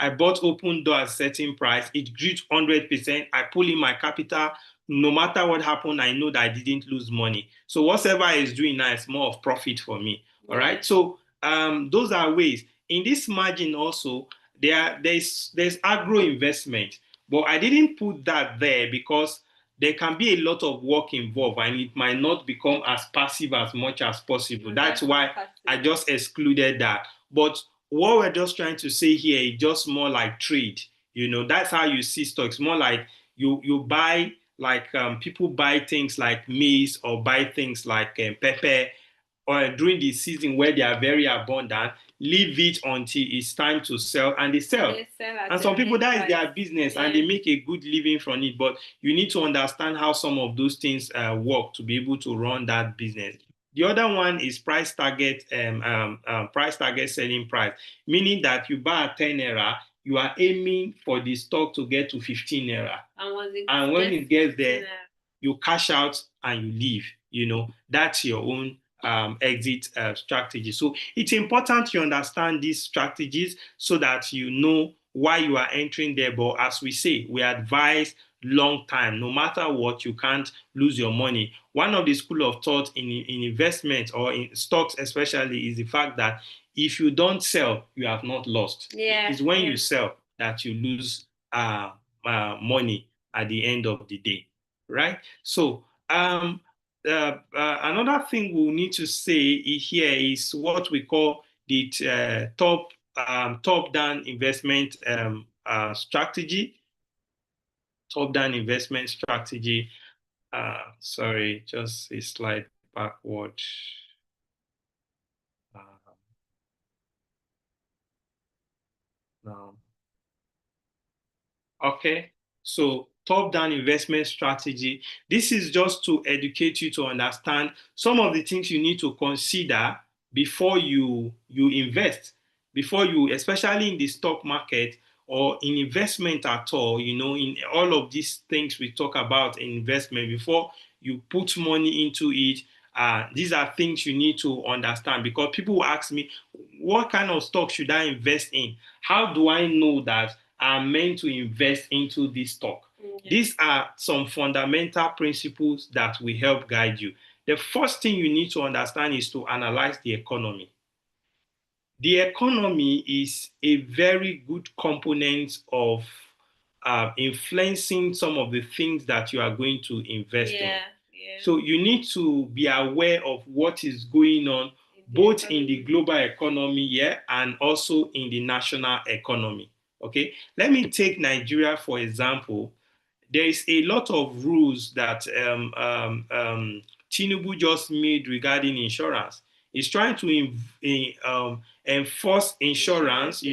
I bought open door at a certain price. It grew 100%. I pull in my capital. No matter what happened, I know that I didn't lose money. So whatever I is doing now is more of profit for me. All right. So those are ways. In this margin also, there's agro investment, but I didn't put that there because there can be a lot of work involved and it might not become as passive as much as possible. That's why I just excluded that. But what we're just trying to say here is just more like trade. That's how you see stocks. More like you buy, like people buy things like maize or buy things like pepper, or during the season where they are very abundant, leave it until it's time to sell, and they sell. And some people, that is their business, and they make a good living from it. But you need to understand how some of those things work to be able to run that business. The other one is price target, price target selling price, meaning that you buy at 10 naira, you are aiming for the stock to get to 15 naira. And when it gets there, you cash out and you leave. That's your own exit strategy. So it's important you understand these strategies so that you know why you are entering there. But as we say, we advise long time. No matter what, you can't lose your money. One of the school of thought in investment or in stocks especially is the fact that if you don't sell, you have not lost. It's when you sell that you lose money at the end of the day, right? So another thing we'll need to say here is what we call the top-down investment strategy. Top-down investment strategy. Sorry, just a slide backward. Now. Okay, so top-down investment strategy. This is just to educate you to understand some of the things you need to consider before you invest, before you, especially in the stock market or in investment at all. In all of these things we talk about in investment, before you put money into it, these are things you need to understand, because people will ask me, what kind of stock should I invest in? How do I know that are meant to invest into this stock? These are some fundamental principles that will help guide you. The first thing you need to understand is to analyze the economy. The economy is a very good component of influencing some of the things that you are going to invest in. So you need to be aware of what is going on both in the global economy, and also in the national economy. Okay, let me take Nigeria for example. There is a lot of rules that Tinubu just made regarding insurance. He's trying to enforce insurance,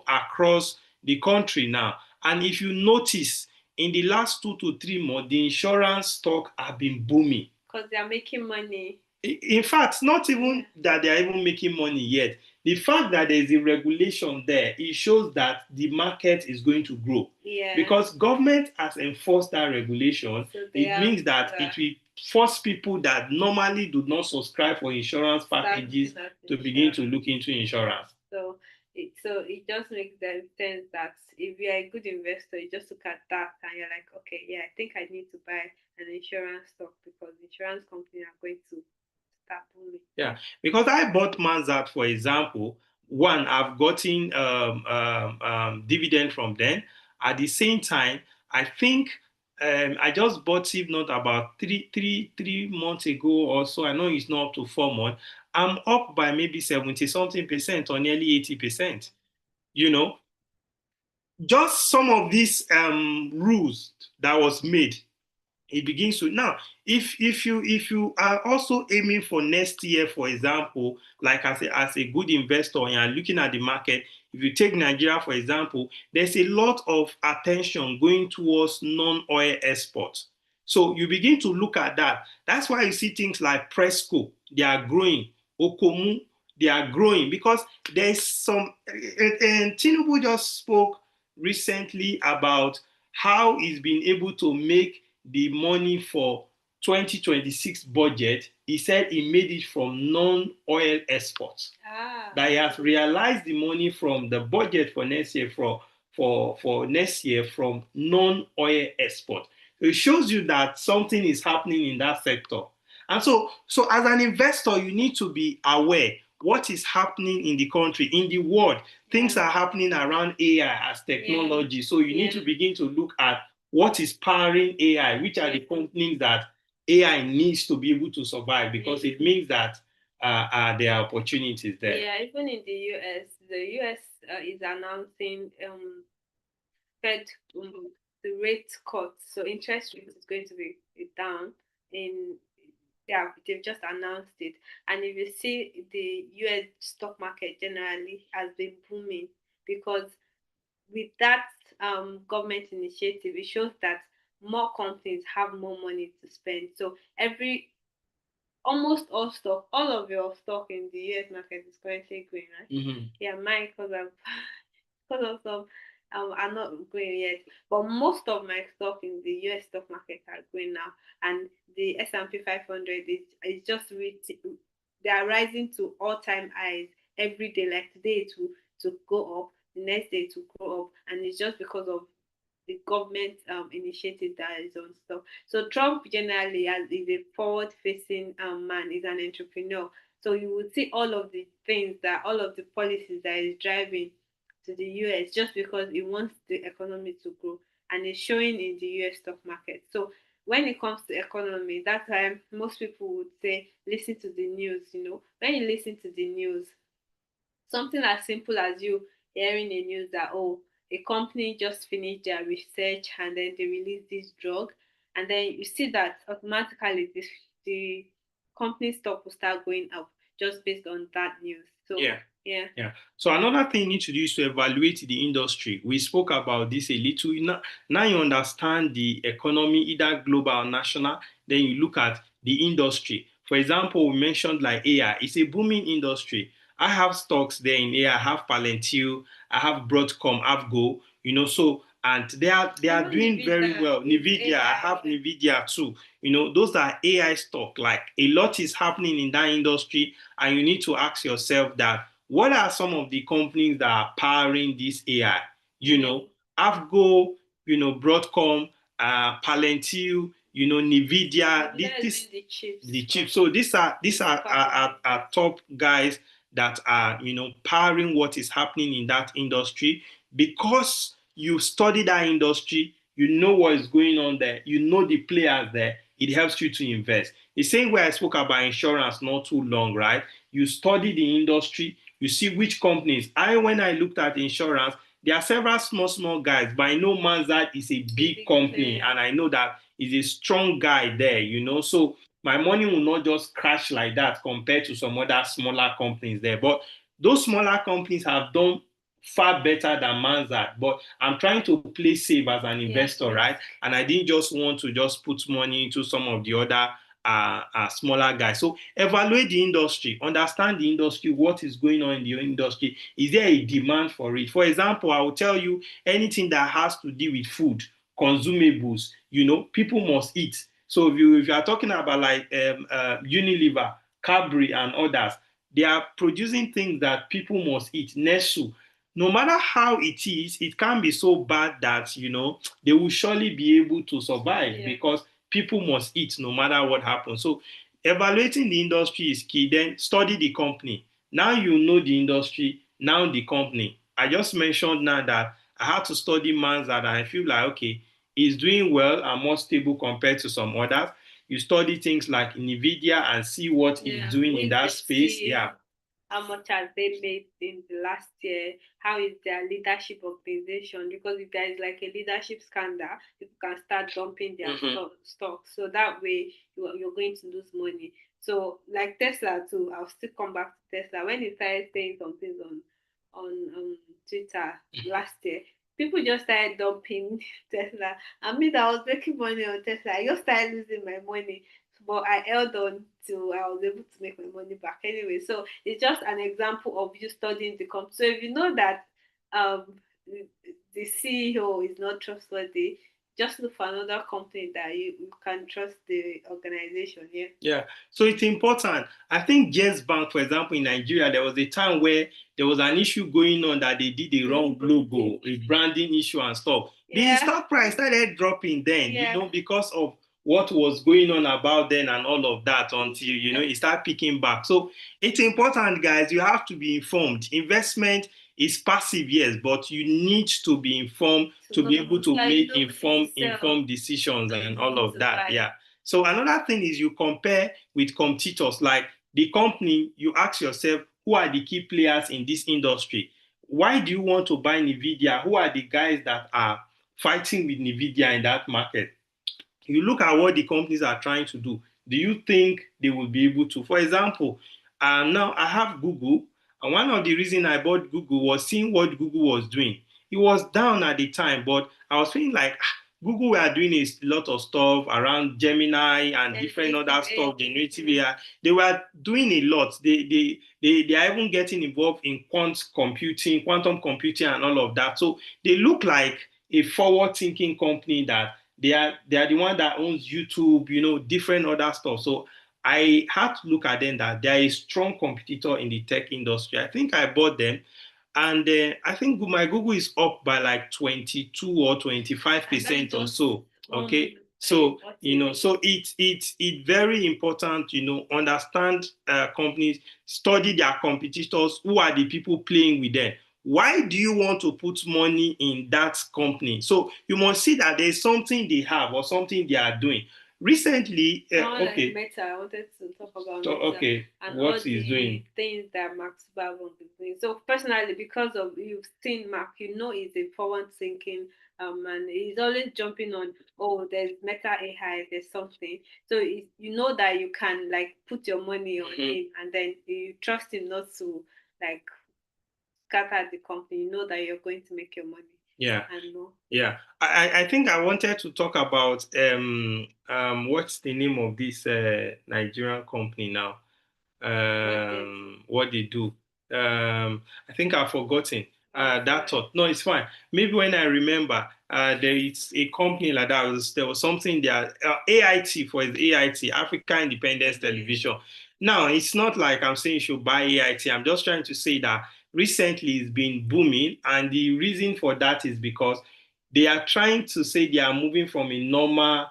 across the country now. And if you notice, in the last 2 to 3 months, the insurance stock have been booming. Because they are making money. In fact, not even that they are even making money yet. The fact that there is a regulation there, it shows that the market is going to grow. Because government has enforced that regulation, so it means that it will force people that normally do not subscribe for insurance packages to begin to look into insurance. So it just makes sense that if you're a good investor, you just look at that and you're like, okay, yeah, I think I need to buy an insurance stock because insurance companies are going to start booming. Yeah, because I bought Manzat, for example. One, I've gotten dividend from them. At the same time, I think I just bought, if not about three months ago or so. I know it's not up to 4 months. I'm up by maybe 70 something percent or nearly 80%. Just some of these rules that was made, it begins to now. If you are also aiming for next year, for example, like as a good investor and you're looking at the market, if you take Nigeria for example, there's a lot of attention going towards non-oil exports. So you begin to look at that. That's why you see things like Presco, they are growing. Okomu, they are growing, because there's some, and Tinubu just spoke recently about how he's been able to make the money for 2026 budget. He said he made it from non-oil exports. That he has realized the money from the budget for next year for next year from non-oil export. It shows you that something is happening in that sector. And so as an investor, you need to be aware what is happening in the country, in the world. Things are happening around AI as technology. So you need to begin to look at what is powering AI, which are the companies that AI needs to be able to survive, because it means that there are opportunities there. Yeah, even in the US is announcing Fed the rate cut, so interest rate is going to be down. In Yeah, they've just announced it, and if you see the US stock market generally has been booming because with that government initiative, it shows that more companies have more money to spend. So every almost all of your stock in the US market is currently going, right? Yeah, mine because I'm because of some are not going yet. But most of my stock in the US stock market are going now, and the S&P 500 is just they are rising to all time highs every day. Like today to go up, the next day to go up, and it's just because of the government initiative that is on stuff. So Trump generally as is a forward facing man, is an entrepreneur. So you would see all of the policies that is driving to the US just because he wants the economy to grow, and it's showing in the US stock market. So when it comes to economy, that time most people would say listen to the news. When you listen to the news, something as simple as you hearing a news that, oh, a company just finished their research and then they released this drug, and then you see that automatically the company stock will start going up just based on that news. So Yeah. yeah. Yeah. So another thing you need to do is to evaluate the industry. We spoke about this a little. Now you understand the economy, either global or national. Then you look at the industry. For example, we mentioned like AI. It's a booming industry. I have stocks there in AI. I have Palantir, I have Broadcom, I have Go. So and they are doing very well. Nvidia, I have Nvidia too. Those are AI stock. Like a lot is happening in that industry, and you need to ask yourself that what are some of the companies that are powering this AI? Avgo, Broadcom, Palantir, Nvidia, the chips. So these are top guys that are powering what is happening in that industry, because you study that industry, you know what is going on there, you know the players there. It helps you to invest. The same way I spoke about insurance not too long, right? You study the industry, you see which companies. When I looked at insurance, there are several small guys, but I know Manzat is a big company, and I know that is a strong guy there, So my money will not just crash like that compared to some other smaller companies there. But those smaller companies have done far better than Manzat. But I'm trying to play safe as an investor, right? And I didn't just want to just put money into some of the other smaller guys. So evaluate the industry, understand the industry, what is going on in the industry. Is there a demand for it? For example, I will tell you anything that has to do with food, consumables, people must eat. So if you are talking about like Unilever, Cadbury, and others, they are producing things that people must eat. Nestle, no matter how it is, it can be so bad that they will surely be able to survive, because people must eat no matter what happens. So evaluating the industry is key. Then study the company. Now you know the industry, now the company. I just mentioned now that I had to study Manzat, and I feel like, okay, it's doing well and more stable compared to some others. You study things like NVIDIA and see what it's doing in that space. Yeah. How much has they made in the last year? How is their leadership organization? Because if there is like a leadership scandal, people can start dumping their stock. So that way you're going to lose money. So like Tesla too, I'll still come back to Tesla. When he started saying some things on Twitter last year, people just started dumping Tesla. I mean, I was making money on Tesla. I just started losing my money, but I held on till I was able to make my money back anyway. So it's just an example of you studying the company. So if you know that um, the CEO is not trustworthy, just look for another company that you can trust the organization. Yeah. Yeah, so it's important. I think Yes Bank, for example, in Nigeria, there was a time where there was an issue going on that they did a wrong logo, a branding issue and stuff. The Yeah. stock price started dropping then, Yeah. because of what was going on about then and all of that until, it started picking back. So it's important, guys. You have to be informed. Investment is passive, yes, but you need to be informed to be able to make informed decisions and all of that. Yeah. So another thing is you compare with competitors. Like the company, you ask yourself, who are the key players in this industry? Why do you want to buy Nvidia? Who are the guys that are fighting with Nvidia in that market? You look at what the companies are trying to do. Do you think they will be able to? For example, now I have Google, and one of the reasons I bought Google was seeing what Google was doing. It was down at the time, but I was feeling like Google were doing a lot of stuff around Gemini and different other stuff, generative AI. They were doing a lot. They are even getting involved in quantum computing, and all of that. So they look like a forward-thinking company that they are the one that owns YouTube, different other stuff. So I had to look at them that they are a strong competitor in the tech industry. I think I bought them, and I think my Google is up by like 22 or 25% or so. Okay, so so it's very important, understand companies, study their competitors, who are the people playing with them. Why do you want to put money in that company? So you must see that there's something they have or something they are doing. Recently, okay. Like Meta, I wanted to talk about Meta. Okay, and what all he's doing. things that Mark Zuckerberg is doing. So personally, because of you've seen Mark, he's a forward thinking and he's always jumping on. Oh, there's Meta AI, there's something. So you know that you can like put your money on him, and then you trust him not to like scatter the company. You know that you're going to make your money. Yeah. And no. Yeah. I think I wanted to talk about what's the name of this Nigerian company now? What they do. I think I've forgotten. That thought. No, it's fine. Maybe when I remember, there is a company like that. There was something there. AIT for its AIT, African Independence Television. Now, it's not like I'm saying you should buy AIT. I'm just trying to say that recently it's been booming, and the reason for that is because they are trying to say they are moving from a normal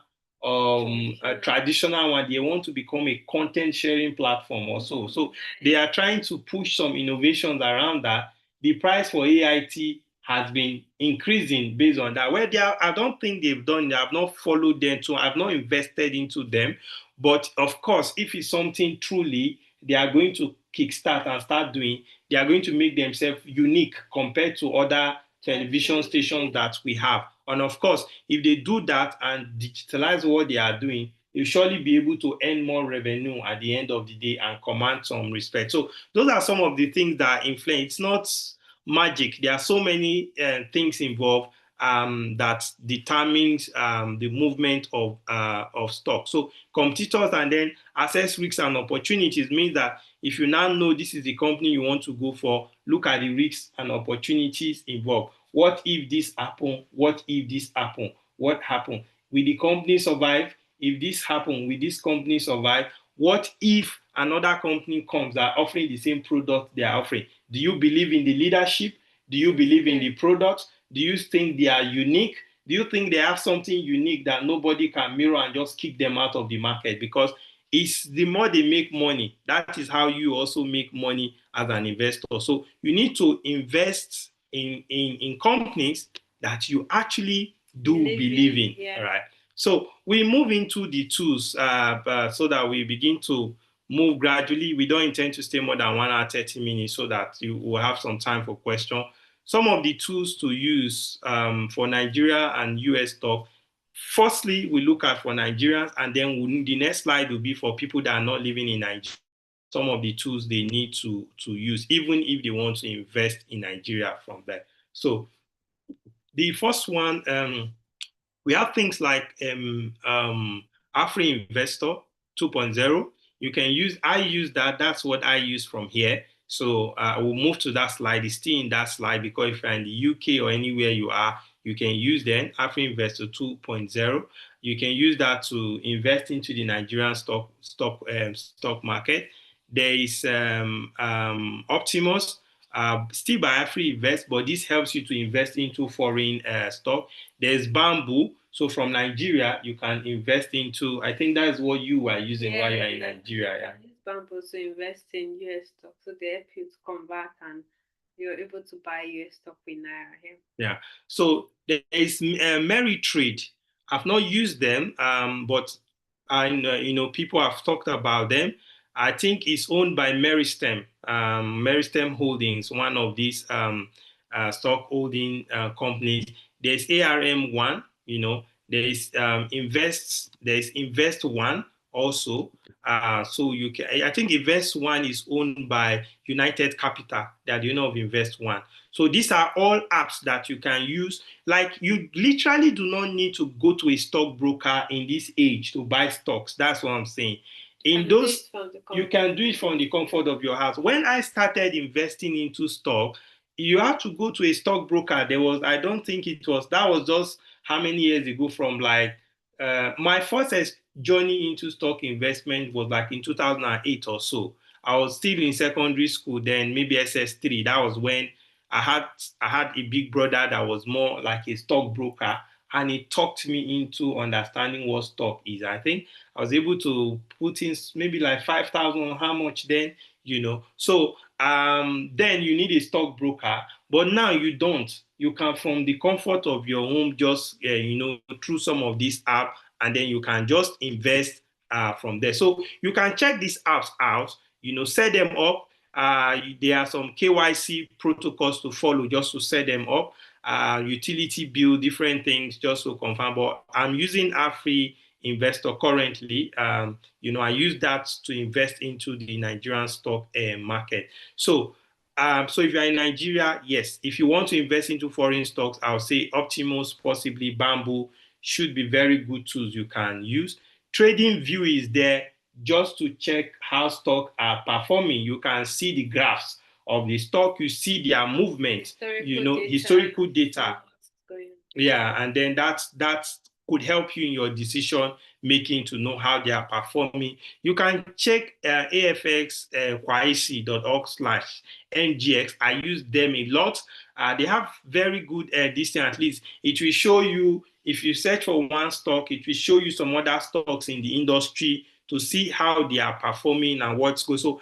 a traditional one. They want to become a content sharing platform also. So they are trying to push some innovations around that. The price for AIT has been increasing based on that. Where I don't think they've done. They have not followed them. To I've not invested into them. But of course, if it's something truly they are going to kickstart and start doing, they are going to make themselves unique compared to other television stations that we have. And of course, if they do that and digitalize what they are doing, they'll surely be able to earn more revenue at the end of the day and command some respect. So those are some of the things that influence. It's not magic. There are so many things involved that determines the movement of stock. So competitors and then assess risks and opportunities means that if you now know this is the company you want to go for, look at the risks and opportunities involved. What if this happen? What if this happen? What happen? Will the company survive? If this happen, will this company survive? What if another company comes that are offering the same product they are offering? Do you believe in the leadership? Do you believe in the product? Do you think they are unique? Do you think they have something unique that nobody can mirror and just kick them out of the market? Because it's the more they make money, that is how you also make money as an investor. So you need to invest in companies that you actually do believe in. Yeah. All right. So we move into the tools so that we begin to move gradually. We don't intend to stay more than 1 hour, 30 minutes so that you will have some time for question. Some of the tools to use for Nigeria and US stock. Firstly, we look at for Nigerians, and then the next slide will be for people that are not living in Nigeria. Some of the tools they need to use, even if they want to invest in Nigeria from there. So the first one, we have things like Afri Investor 2.0. You can use, I use that. That's what I use from here. So I will move to that slide. It's still in that slide because if you're in the UK or anywhere you are, You can use then Afri Investor 2.0. You can use that to invest into the Nigerian stock market. There is Optimus, still by Afri Invest, but this helps you to invest into foreign stock. There's Bamboo. So from Nigeria, you can invest into, I think that's what you are using while you're in Nigeria. Yeah. Use Bamboo to invest in US stock. So they help you to convert and you're able to buy US stock with Naira here. Yeah. So there is Merry Trade. I've not used them, but I people have talked about them. I think it's owned by Meristem, Meristem Holdings, one of these stock holding companies. There's ARM1, there's Invest One also. So you can, I think Invest One is owned by United Capital. They are the owner of Invest One. So these are all apps that you can use. Like you literally do not need to go to a stockbroker in this age to buy stocks. That's what I'm saying. In those, you can do it from the comfort of your house. When I started investing into stock, you have to go to a stockbroker. There was, I don't think it was, that was just how many years ago from like, my first journey into stock investment was like in 2008 or so. I was still in secondary school then, maybe SS3. That was when I had I had a big brother that was more like a stockbroker, and he talked me into understanding what stock is. I think I was able to put in maybe like 5,000 on how much then. So then you need a stockbroker, but now you don't. You can from the comfort of your home just through some of these apps, and then you can just invest from there. So you can check these apps out. Set them up. There are some KYC protocols to follow just to set them up, utility bill, different things just to confirm. But I'm using Afri Investor currently. I use that to invest into the Nigerian stock market. So if you're in Nigeria, yes, if you want to invest into foreign stocks, I'll say Optimus, possibly Bamboo, should be very good tools you can use. Trading View is there just to check how stocks are performing. You can see the graphs of the stock, you see their movement, historical data. Yeah, and then that could help you in your decision making to know how they are performing. You can check afxquaisi.org/ngx. I use them a lot. They have very good distance. At least it will show you, if you search for one stock, it will show you some other stocks in the industry to see how they are performing and what's going. So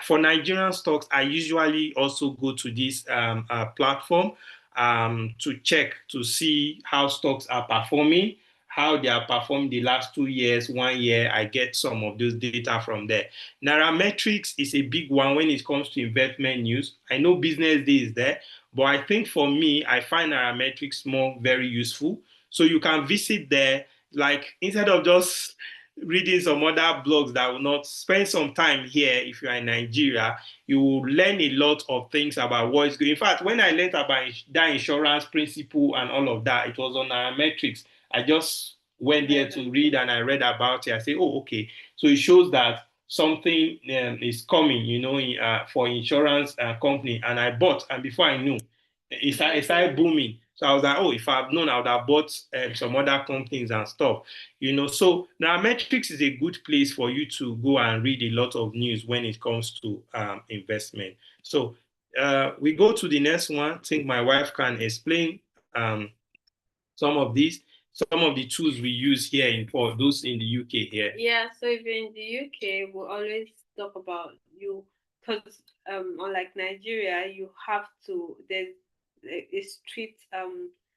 for Nigerian stocks, I usually also go to this platform to check to see how stocks are performing, how they are performing the last 2 years, 1 year. I get some of those data from there. Nairametrics is a big one when it comes to investment news. I know Business Day is there, but I think for me, I find Nairametrics more very useful. So you can visit there, like instead of just reading some other blogs that will not spend some time here. If you are in Nigeria, you will learn a lot of things about what is going. In fact, when I learned about that insurance principle and all of that, it was on our metrics. I just went there to read and I read about it. I say, oh, okay. So it shows that something is coming, for insurance company. And I bought, and before I knew, it started booming. So I was like, oh, if I've known, I would have bought some other companies and stuff. So Nairametrics is a good place for you to go and read a lot of news when it comes to investment. So we go to the next one. I think my wife can explain some of these, some of the tools we use here for those in the UK here. Yeah, so if you're in the UK, we'll always talk about you because unlike Nigeria, you have to there's a strict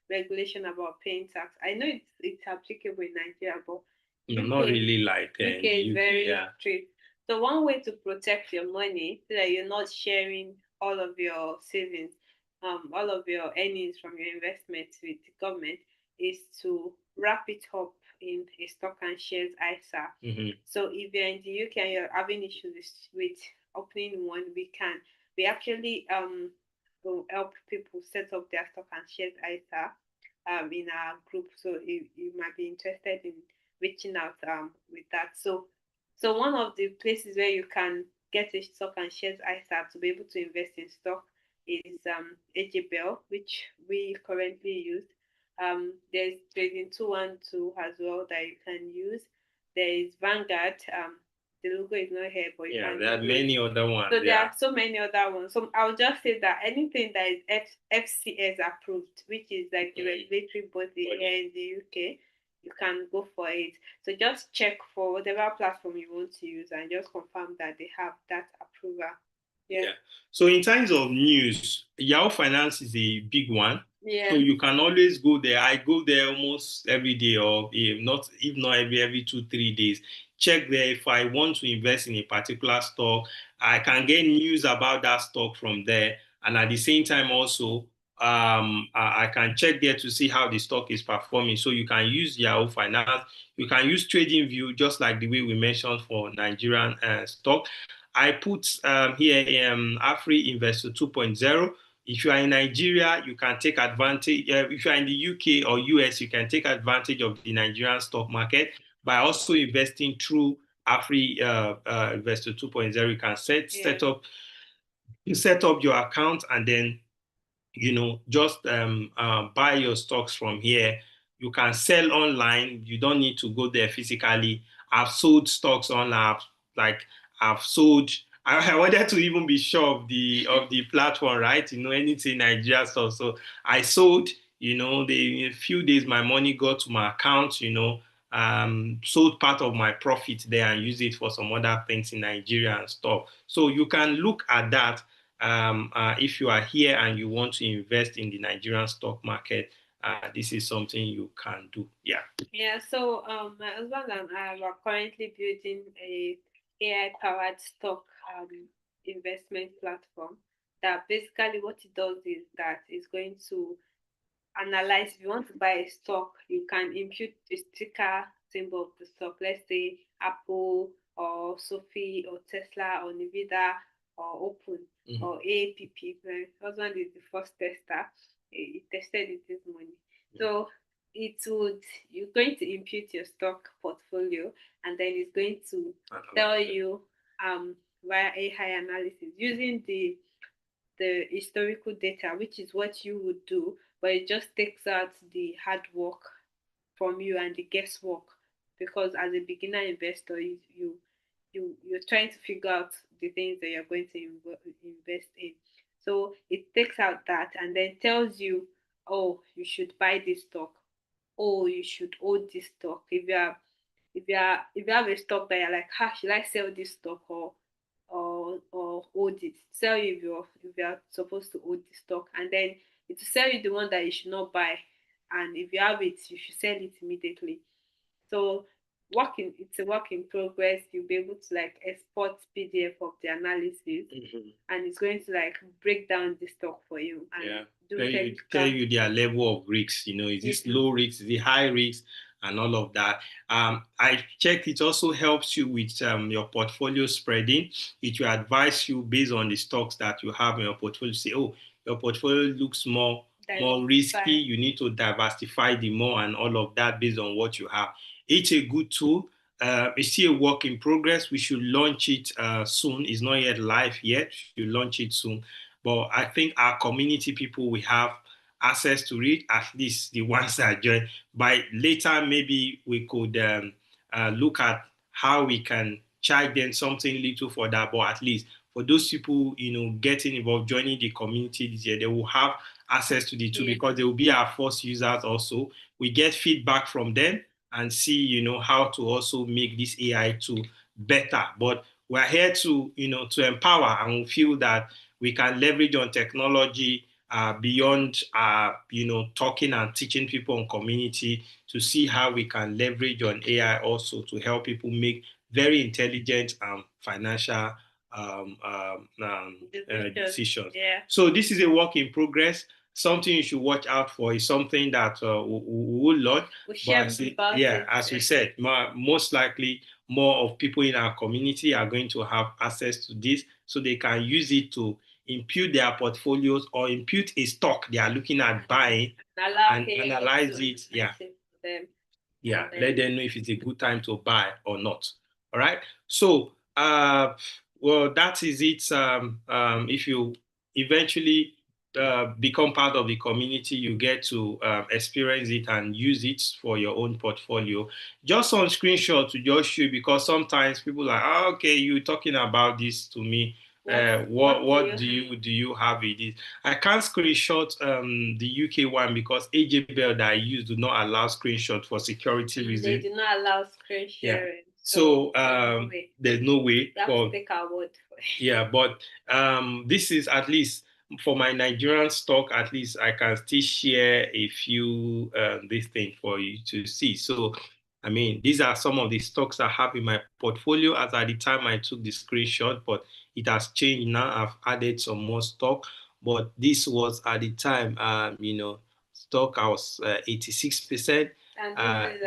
regulation about paying tax. I know it's applicable in Nigeria, but Not really like UK is very strict. So one way to protect your money so that you're not sharing all of your savings, all of your earnings from your investments with the government is to wrap it up in a stock and shares ISA. So if you're in the UK and you're having issues with opening one, we actually will help people set up their stock and shares ISA in our group. So you might be interested in reaching out with that. So one of the places where you can get a stock and shares ISA to be able to invest in stock is AJBL, which we currently use. There's trading 212 as well that you can use. There is Vanguard. The logo is not here, but you Yeah, can there are Google it. many other ones. So there Yeah. are so many other ones. So I'll just say that anything that is FCS approved, which is like the regulatory body here in the UK, you can go for it. So just check for whatever platform you want to use and just confirm that they have that approval. Yeah. Yeah. So in terms of news, Yahoo Finance is a big one. Yeah. So you can always go there. I go there almost every day, or if not every 2 3 days. Check there if I want to invest in a particular stock. I can get news about that stock from there, and at the same time also I can check there to see how the stock is performing. So you can use Yahoo Finance. You can use TradingView just like the way we mentioned for Nigerian stock. I put here Afri Investor 2.0. If you are in Nigeria, you can take advantage. If you are in the UK or US, you can take advantage of the Nigerian stock market by also investing through Afri Investor 2.0. You can set up your account, and then just buy your stocks from here. You can sell online. You don't need to go there physically. I've sold stocks online. Like I've sold. I wanted to even be sure of the platform, right? Anything Nigeria stuff. So I sold. In a few days my money got to my account. Sold part of my profit there and use it for some other things in Nigeria and stuff. So you can look at that if you are here and you want to invest in the Nigerian stock market, this is something you can do. Yeah. Yeah, so my husband and I are currently building a AI powered stock investment platform that basically what it does is that it's going to analyze. If you want to buy a stock, you can impute the sticker symbol of the stock. Let's say Apple or Sophie or Tesla or Nvidia or Open or AAPP. My husband is the first tester. He tested it this morning. So it would you're going to impute your stock portfolio, and then it's going to tell you via AI analysis using the historical data, which is what you would do, but it just takes out the hard work from you and the guesswork. Because as a beginner investor, you're trying to figure out the things that you're going to invest in. So it takes out that and then tells you, oh, you should buy this stock. Oh, you should hold this stock. If you have a stock that you're like, should I sell this stock or hold it? Tell you if you're supposed to hold the stock, and then it will tell you the one that you should not buy. And if you have it, you should sell it immediately. So it's a work in progress. You'll be able to like export PDF of the analysis, and it's going to like break down the stock for you and tell you their level of risk. Is this low risk, is it high risk, and all of that. I checked it also helps you with your portfolio spreading. It will advise you based on the stocks that you have in your portfolio. Say, oh, your portfolio looks more risky. You need to diversify the more and all of that based on what you have. It's a good tool. It's still a work in progress. We should launch it soon. It's not yet live yet. We should launch it soon. But I think our community people will have access to it, at least the ones that join. By later, maybe we could look at how we can charge them something little for that. But at least for those people, getting involved, joining the community this year, they will have access to the tool because they will be our first users also. We get feedback from them and see, how to also make this AI tool better. But we're here to, to empower, and we feel that we can leverage on technology beyond, talking and teaching people on community to see how we can leverage on AI also to help people make very intelligent financial decisions. Yeah. So this is a work in progress. Something you should watch out for is something that we will launch. As we said, most likely more of people in our community are going to have access to this, so they can use it to impute their portfolios or impute a stock they are looking at buying and analyze it. Let them know if it's a good time to buy or not. All right. So, well, that is it. If you eventually become part of the community, you get to experience it and use it for your own portfolio. Just on screenshot to just show you, because sometimes people are like, oh, okay, you talking about this to me. What do you have in it? I can't screenshot the UK one because AJ Bell that I use do not allow screenshot for security reasons. They do not allow screen sharing. Yeah. So there's no way. You have to take our word for it. Yeah, but this is at least for my Nigerian stock. At least I can still share a few this thing for you to see. So, I mean, these are some of the stocks I have in my portfolio as at the time I took the screenshot, but it has changed now. I've added some more stock, but this was at the time, stock I was 86%. And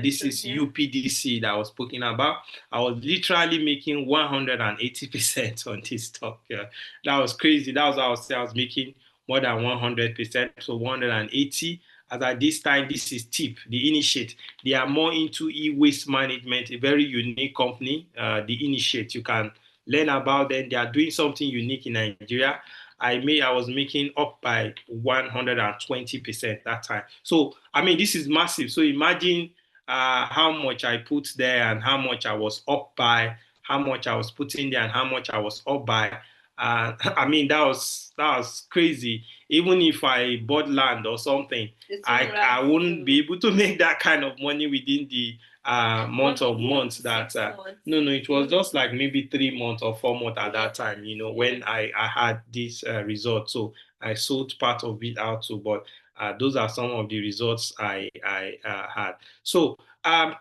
This is UPDC that I was speaking about. I was literally making 180% on this stock. Yeah. That was crazy. That was how I was making more than 100%. So 180. As at this time, this is TIP, the Initiate. They are more into e-waste management, a very unique company. The Initiate, you can learn about them. They are doing something unique in Nigeria. I was making up by 120% that time. So I mean, this is massive. So imagine how much I put there and how much I was up by, how much I was putting there and how much I was up by. I mean, that was crazy. Even if I bought land or something, I wouldn't be able to make that kind of money within the months of months that no, it was just like maybe 3 months or 4 months at that time, when I had this result. So I sold part of it out too, but those are some of the results I had. So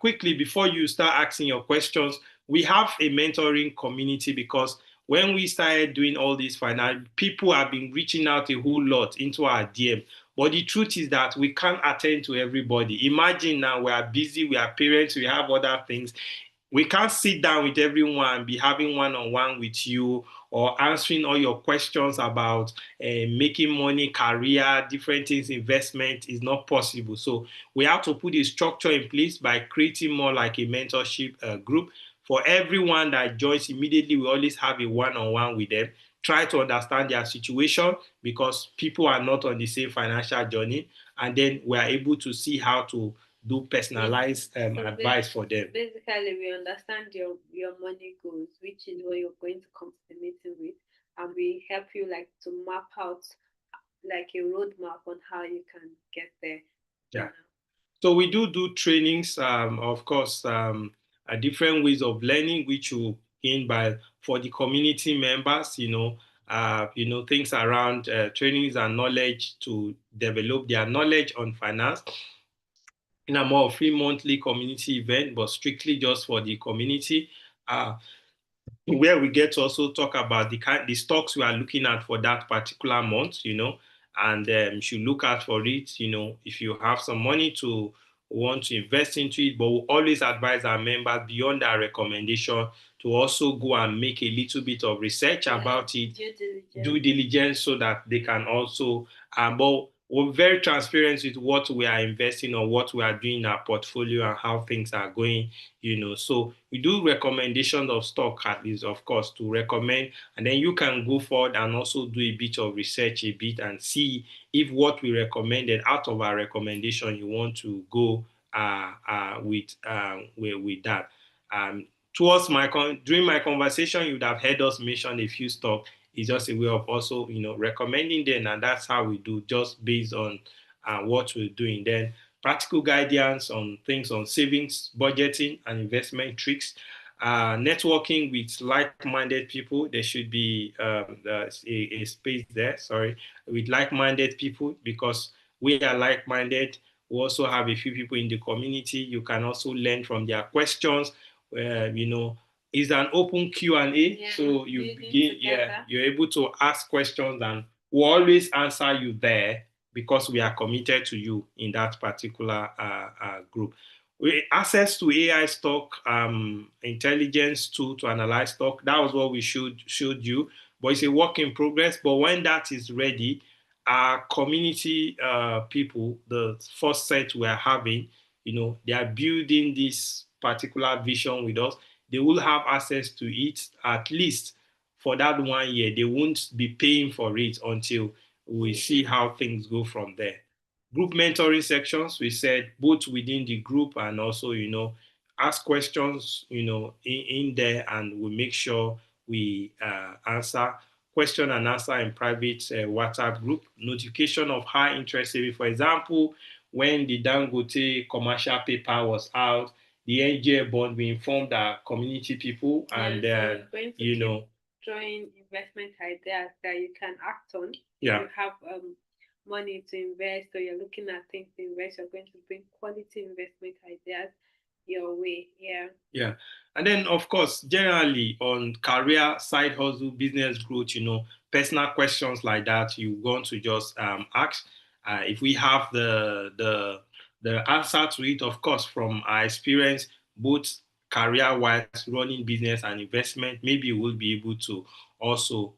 quickly, before you start asking your questions, we have a mentoring community because when we started doing all these finance, people have been reaching out a whole lot into our DM. But the truth is that we can't attend to everybody. Imagine now we are busy, we are parents, we have other things. We can't sit down with everyone and be having one-on-one with you or answering all your questions about making money, career, different things, investment is not possible. So we have to put a structure in place by creating more like a mentorship group. For everyone that joins immediately, we always have a one-on-one with them. Try to understand their situation because people are not on the same financial journey. And then we are able to see how to do personalized advice for them. Basically, we understand your money goals, which is what you're going to come to the meeting with, and we help you like to map out like a roadmap on how you can get there. Yeah. So we do trainings, of course, different ways of learning, which will gain by for the community members, things around trainings and knowledge to develop their knowledge on finance in a more free monthly community event, but strictly just for the community. Where we get to also talk about the stocks we are looking at for that particular month, and you should look out for it, if you have some money to want to invest into it. But we always advise our members beyond our recommendation to also go and make a little bit of research about it, due diligence, so that they can also, but we're very transparent with what we are investing or what we are doing in our portfolio and how things are going, So we do recommendations of stock at least, of course, to recommend, and then you can go forward and also do a bit of research a bit and see if what we recommended out of our recommendation you want to go with that. Towards during my conversation, you would have heard us mention a few stocks. It's just a way of also, recommending them, and that's how we do, just based on what we're doing. Then practical guidance on things on savings, budgeting, and investment tricks. Networking with like-minded people. There should be a space there. Sorry, with like-minded people because we are like-minded. We also have a few people in the community. You can also learn from their questions. It's an open Q&A, so you're able to ask questions, and we'll always answer you there because we are committed to you in that particular group. Access to AI stock, intelligence tool to analyze stock. That was what we showed you, but it's a work in progress. But when that is ready, our community people, the first set we're having, they are building this particular vision with us. They will have access to it at least for that 1 year. They won't be paying for it until we see how things go from there. Group mentoring sections, we said both within the group and also, ask questions, in there, and we make sure we answer question and answer in private WhatsApp group. Notification of high interest saving. For example, when the Dangote commercial paper was out, the NGA board, we informed our community people, and so going to keep drawing investment ideas that you can act on. If you have money to invest, or you're looking at things to invest, you're going to bring quality investment ideas your way. Yeah. And then, of course, generally on career, side hustle, business growth, personal questions like that, you want to just ask. If we have the answer to it, of course, from our experience, both career-wise, running business and investment, maybe we'll be able to also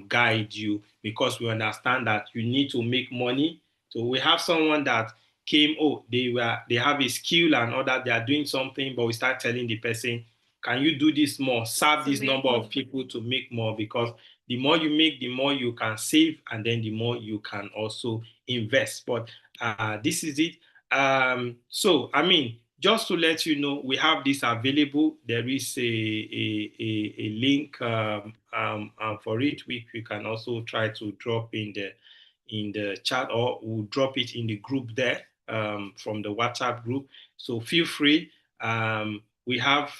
guide you, because we understand that you need to make money. So we have someone that came, oh, they have a skill and all that, they are doing something, but we start telling the person, can you do this more, serve this number of people to make more, because the more you make, the more you can save, and then the more you can also invest. But this is it. So I mean, just to let you know, we have this available. There is a link for it, which we can also try to drop in the chat, or we'll drop it in the group there, from the WhatsApp group. So feel free. We have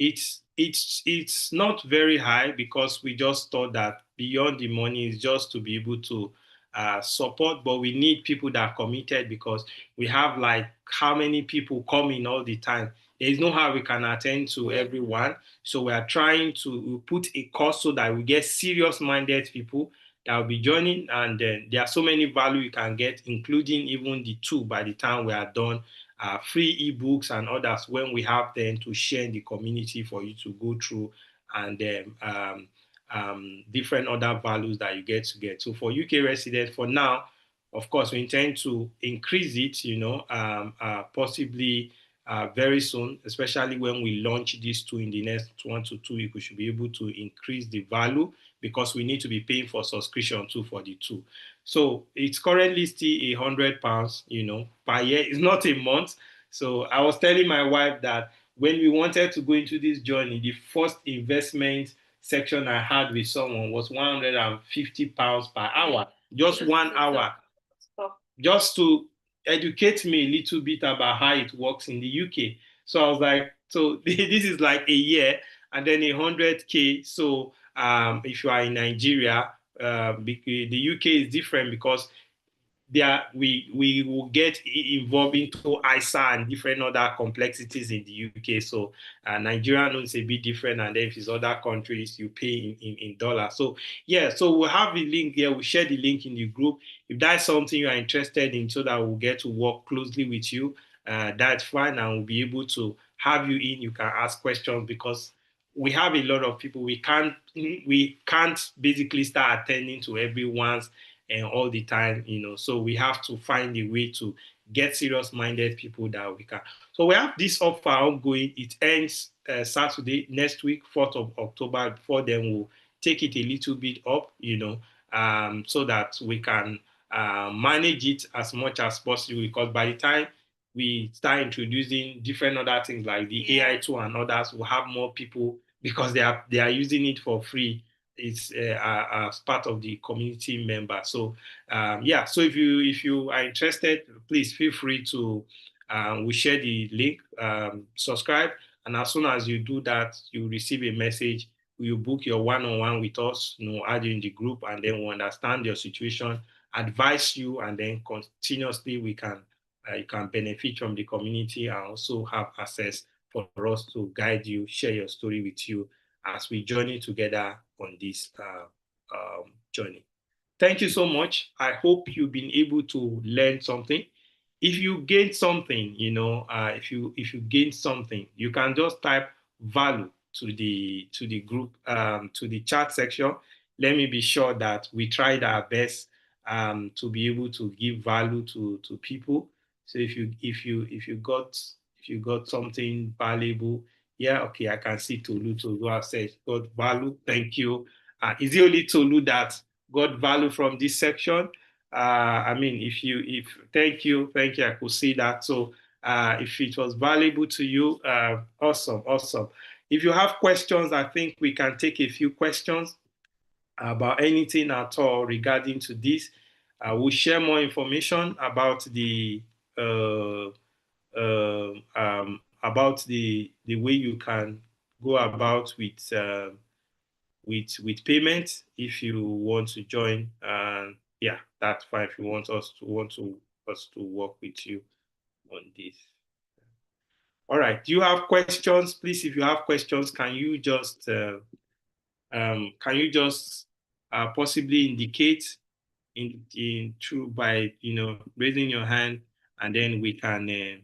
it's not very high, because we just thought that beyond the money is just to be able to support, but we need people that are committed, because we have like how many people coming all the time. There is no how we can attend to everyone. So we are trying to put a course so that we get serious minded people that will be joining, and there are so many value you can get, including even the tool by the time we are done, free ebooks and others when we have them to share in the community for you to go through, and different other values that you get to get. So for UK residents, for now, of course, we intend to increase it, possibly very soon, especially when we launch these two in the next 1 to 2 weeks. We should be able to increase the value, because we need to be paying for subscription too for the two. So it's currently still £100, per year. It's not a month. So I was telling my wife that when we wanted to go into this journey, the first investment section I had with someone was £150 per hour, just 1 hour, just to educate me a little bit about how it works in the UK. So I was like, so this is like a year, and then 100K. So if you are in Nigeria, the UK is different, because there we will get involved into ISA and different other complexities in the UK. So Nigeria is a bit different, and then if it's other countries, you pay in dollars. So yeah, so we'll have the link here. We'll share the link in the group. If that's something you are interested in, so that we'll get to work closely with you, that's fine, and we'll be able to have you in. You can ask questions, because we have a lot of people. We can't basically start attending to everyone's and all the time, so we have to find a way to get serious minded people that we can. So we have this offer ongoing. It ends Saturday next week, 4th of October. Before then, we'll take it a little bit up, so that we can manage it as much as possible, because by the time we start introducing different other things like the AI tool and others, we'll have more people, because they are using it for free. It's as part of the community member. So yeah, so if you are interested, please feel free to we share the link, subscribe, and as soon as you do that, you receive a message. You book your one-on-one with us, add you in the group, and then we'll understand your situation, advise you, and then continuously you can benefit from the community, and also have access for us to guide you, share your story with you as we journey together on this journey. Thank you so much. I hope you've been able to learn something. If you gain something, if you gain something, you can just type value to the group, to the chat section. Let me be sure that we tried our best to be able to give value to people. So if you got something valuable, yeah, okay, I can see Tolu has said got value. Thank you. Is it only Tolu that got value from this section? I mean, if thank you, I could see that. So if it was valuable to you, awesome, awesome. If you have questions, I think we can take a few questions about anything at all regarding to this. We'll share more information about the way you can go about with payment if you want to join. And yeah, that's fine. If you want us to work with you on this. All right. Do you have questions? Please, if you have questions, can you just possibly indicate in through by raising your hand, and then we can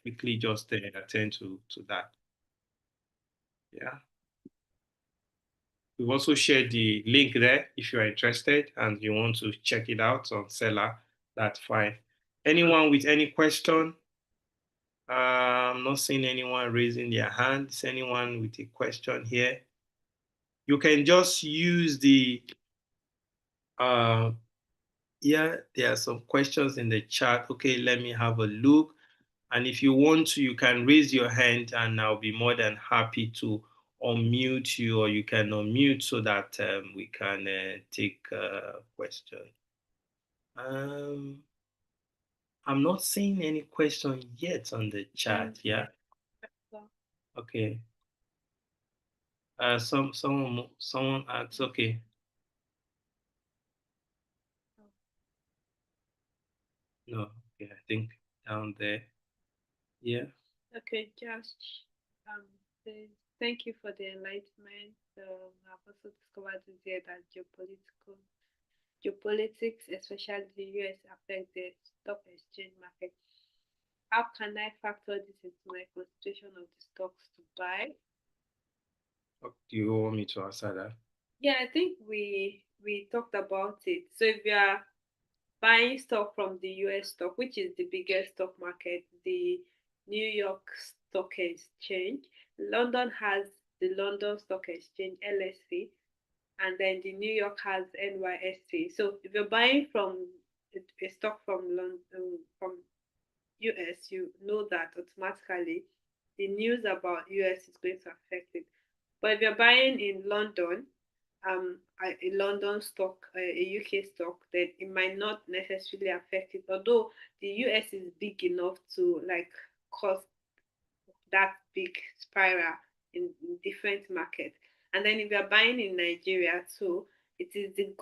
quickly just attend to that. Yeah. We've also shared the link there if you are interested and you want to check it out on Seller. That's fine. Anyone with any question? I'm not seeing anyone raising their hands. Anyone with a question here? You can just use the uh, yeah, there are some questions in the chat. Okay, let me have a look. And if you want to, you can raise your hand and I'll be more than happy to unmute you, or you can unmute so that we can take questions. Um, I'm not seeing any question yet on the chat. Yeah. Okay. Someone asks. Okay. No. Okay. I think down there. Yeah. Okay, Josh. Says, thank you for the enlightenment. I've also discovered this year that geopolitics, especially the US, affect the stock exchange market. How can I factor this into my consideration of the stocks to buy? Do you want me to answer that? Yeah, I think we talked about it. So if you are buying stock from the US stock, which is the biggest stock market, the New York Stock Exchange. London has the London Stock Exchange LSE, and then the New York has NYSE. So if you're buying from a stock from London, from US, you know that automatically the news about US is going to affect it. But if you're buying in London, a London stock, a UK stock, then it might not necessarily affect it. Although the US is big enough to like cause that big spiral in different markets. And then if you're buying in Nigeria too, it is the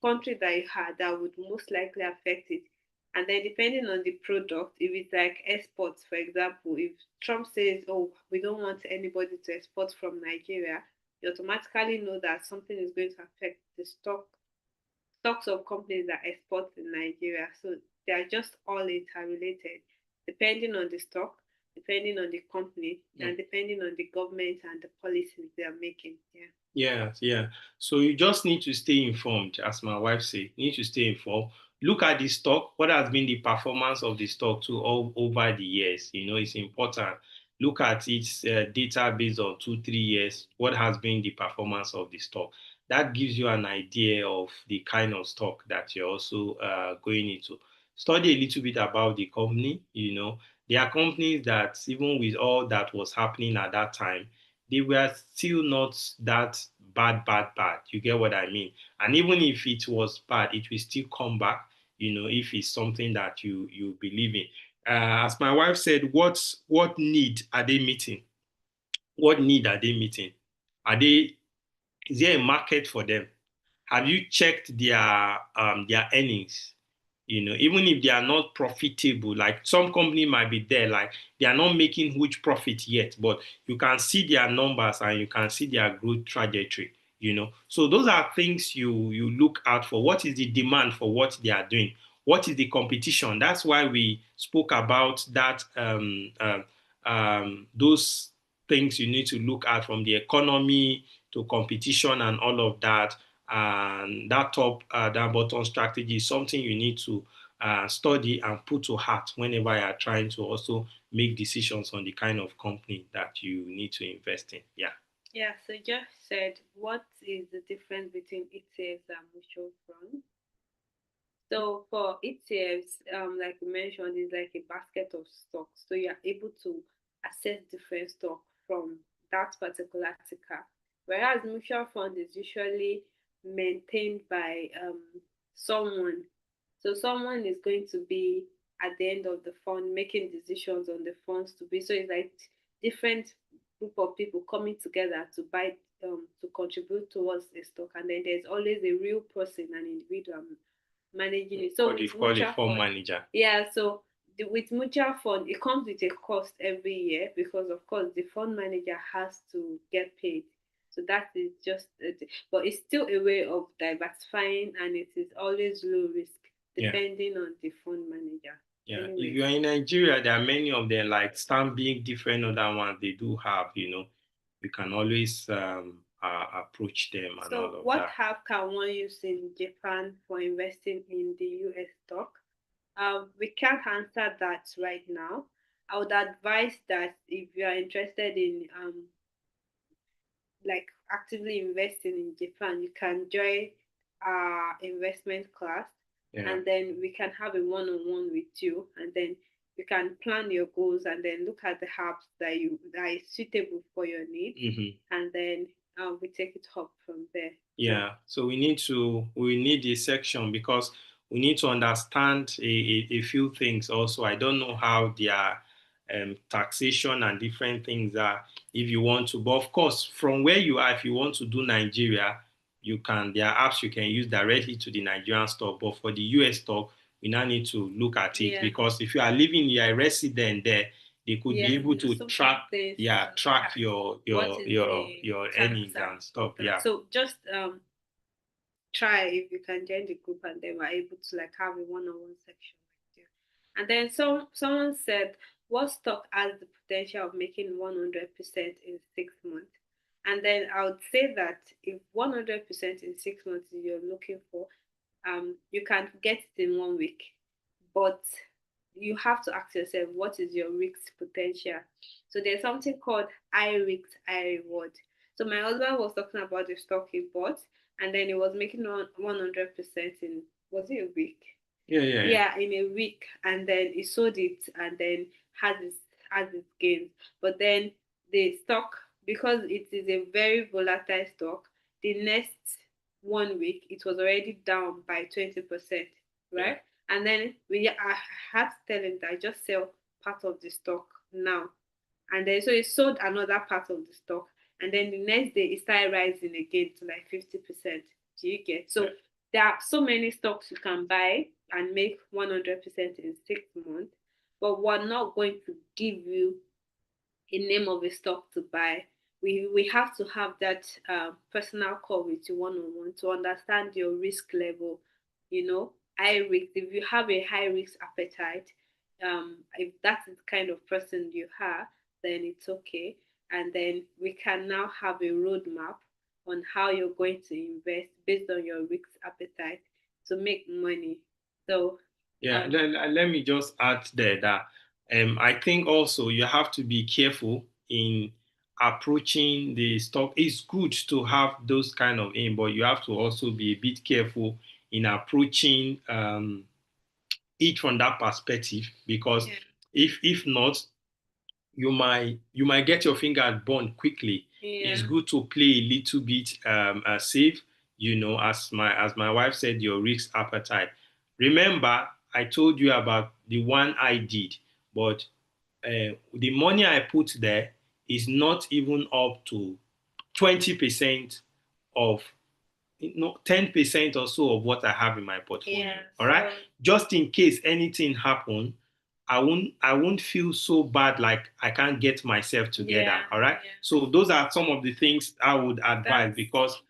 country that you had that would most likely affect it. And then depending on the product, if it's like exports, for example, if Trump says, "Oh, we don't want anybody to export from Nigeria," you automatically know that something is going to affect the stocks of companies that export in Nigeria. So they are just all interrelated, depending on the stock, depending on the company, and depending on the government and the policies they are making. Yeah. Yeah, yeah. So you just need to stay informed, as my wife said. You need to stay informed. Look at the stock. What has been the performance of the stock too all over the years? It's important. Look at its data based on 2, 3 years. What has been the performance of the stock? That gives you an idea of the kind of stock that you're also going into. Study a little bit about the company. There are companies that even with all that was happening at that time, they were still not that bad. You get what I mean? And even if it was bad, it will still come back, if it's something that you believe in. As my wife said, what need are they meeting? What need are they meeting? Are they is there a market for them? Have you checked their earnings? Even if they are not profitable, like some company might be there, like they are not making huge profit yet, but you can see their numbers and you can see their growth trajectory. So those are things you look out for. What is the demand for what they are doing? What is the competition? That's why we spoke about that. Those things you need to look at, from the economy to competition and all of that. And that top, that bottom strategy is something you need to study and put to heart whenever you are trying to also make decisions on the kind of company that you need to invest in. Yeah. Yeah, so just said, what is the difference between ETFs and mutual funds? So for ETFs, like you mentioned, is like a basket of stocks. So you are able to access different stock from that particular ticker. Whereas mutual fund is usually maintained by someone. So someone is going to be at the end of the fund making decisions on the funds to be. So it's like different group of people coming together to buy to contribute towards a stock, and then there's always a real person, an individual managing it. So What they with call a mutual fund fund, manager. yeah, so with mutual fund, it comes with a cost every year because, of course, the fund manager has to get paid. So that is just, but it's still a way of diversifying, and it is always low risk Yeah. depending on the fund manager. Yeah, if Anyway, you are in Nigeria, there are many of them like Stanbic, different other ones they do have, you can always approach them and so all of what that. app can one use in Japan for investing in the US stock? We can't answer that right now. I would advise that if you are interested in like actively investing in Japan, you can join our investment class, Yeah. and then we can have a one-on-one with you, and then you can plan your goals and then look at the apps that is suitable for your needs, and then we take it up from there. Yeah, so we need a section because we need to understand a few things also. I don't know how their taxation and different things are if you want to, but of course, from where you are, if you want to do Nigeria, there are apps you can use directly to the Nigerian stock, but for the US stock, we now need to look at it Yeah. because if you are living, you are a resident there, they could be Yes, able to so track, many things yeah, track tax. your What your is your the your tax earnings and and all stuff. that? Yeah. So just try if you can join the group, and then we're able to like have a one-on-one section with you. And then someone said, what stock has the potential of making 100% in 6 months? And then I would say that if 100% in 6 months is you're looking for, you can get it in 1 week, but you have to ask yourself, what is your risk potential? So there's something called high risk, high reward. So my husband was talking about the stock he bought, and then he was making 100% in, was it a week? Yeah, yeah, yeah. Yeah, in a week, and then he sold it, and then has its gains. But then the stock, because it is a very volatile stock, the next 1 week it was already down by 20%, Yeah. right? And then I had to tell him that I just sell part of the stock now, and then so he sold another part of the stock, and then the next day it started rising again to like 50%. Do you get? So Yeah. there are so many stocks you can buy and make 100% in 6 months, but we're not going to give you a name of a stock to buy. We have to have that personal call with you one-on-one to understand your risk level. High risk. If you have a high risk appetite, if that's the kind of person you are, then it's okay. And then we can now have a roadmap on how you're going to invest based on your risk appetite to make money. So, Yeah, um, let me just add there that I think also you have to be careful in approaching the stock. It's good to have those kind of aim, but you have to also be a bit careful in approaching it from that perspective because yeah, if not, you might get your finger burned quickly. It's yeah, good to play a little bit safe, as my wife said, your risk appetite. Remember, I told you about the one I did, but the money I put there is not even up to 20% of 10% or so of what I have in my portfolio. yeah. All right. So Just in case anything happen, I won't feel so bad like I can't get myself together. yeah, All right. yeah. So those are some of the things I would advise That's because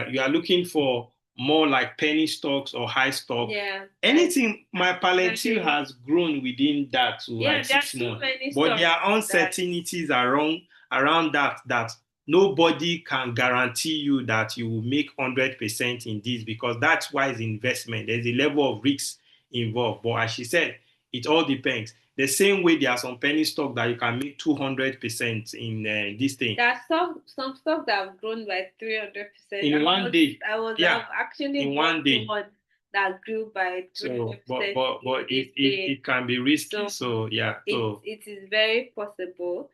you are looking for more like penny stocks or high stock. yeah. Anything, my palantir Agree. has grown within that to Yeah, like there are six so months. many But there stocks are that uncertainties around that nobody can guarantee you that you will make 100% in this because that's why it's investment. There's a level of risk involved. But as she said, it all depends. The same way there are some penny stock that you can make 200% in this thing. There's some stock that have grown by 300%. In one day. I've actually in bought one day. one that grew by 300% but it can be risky. So yeah. So it is very possible.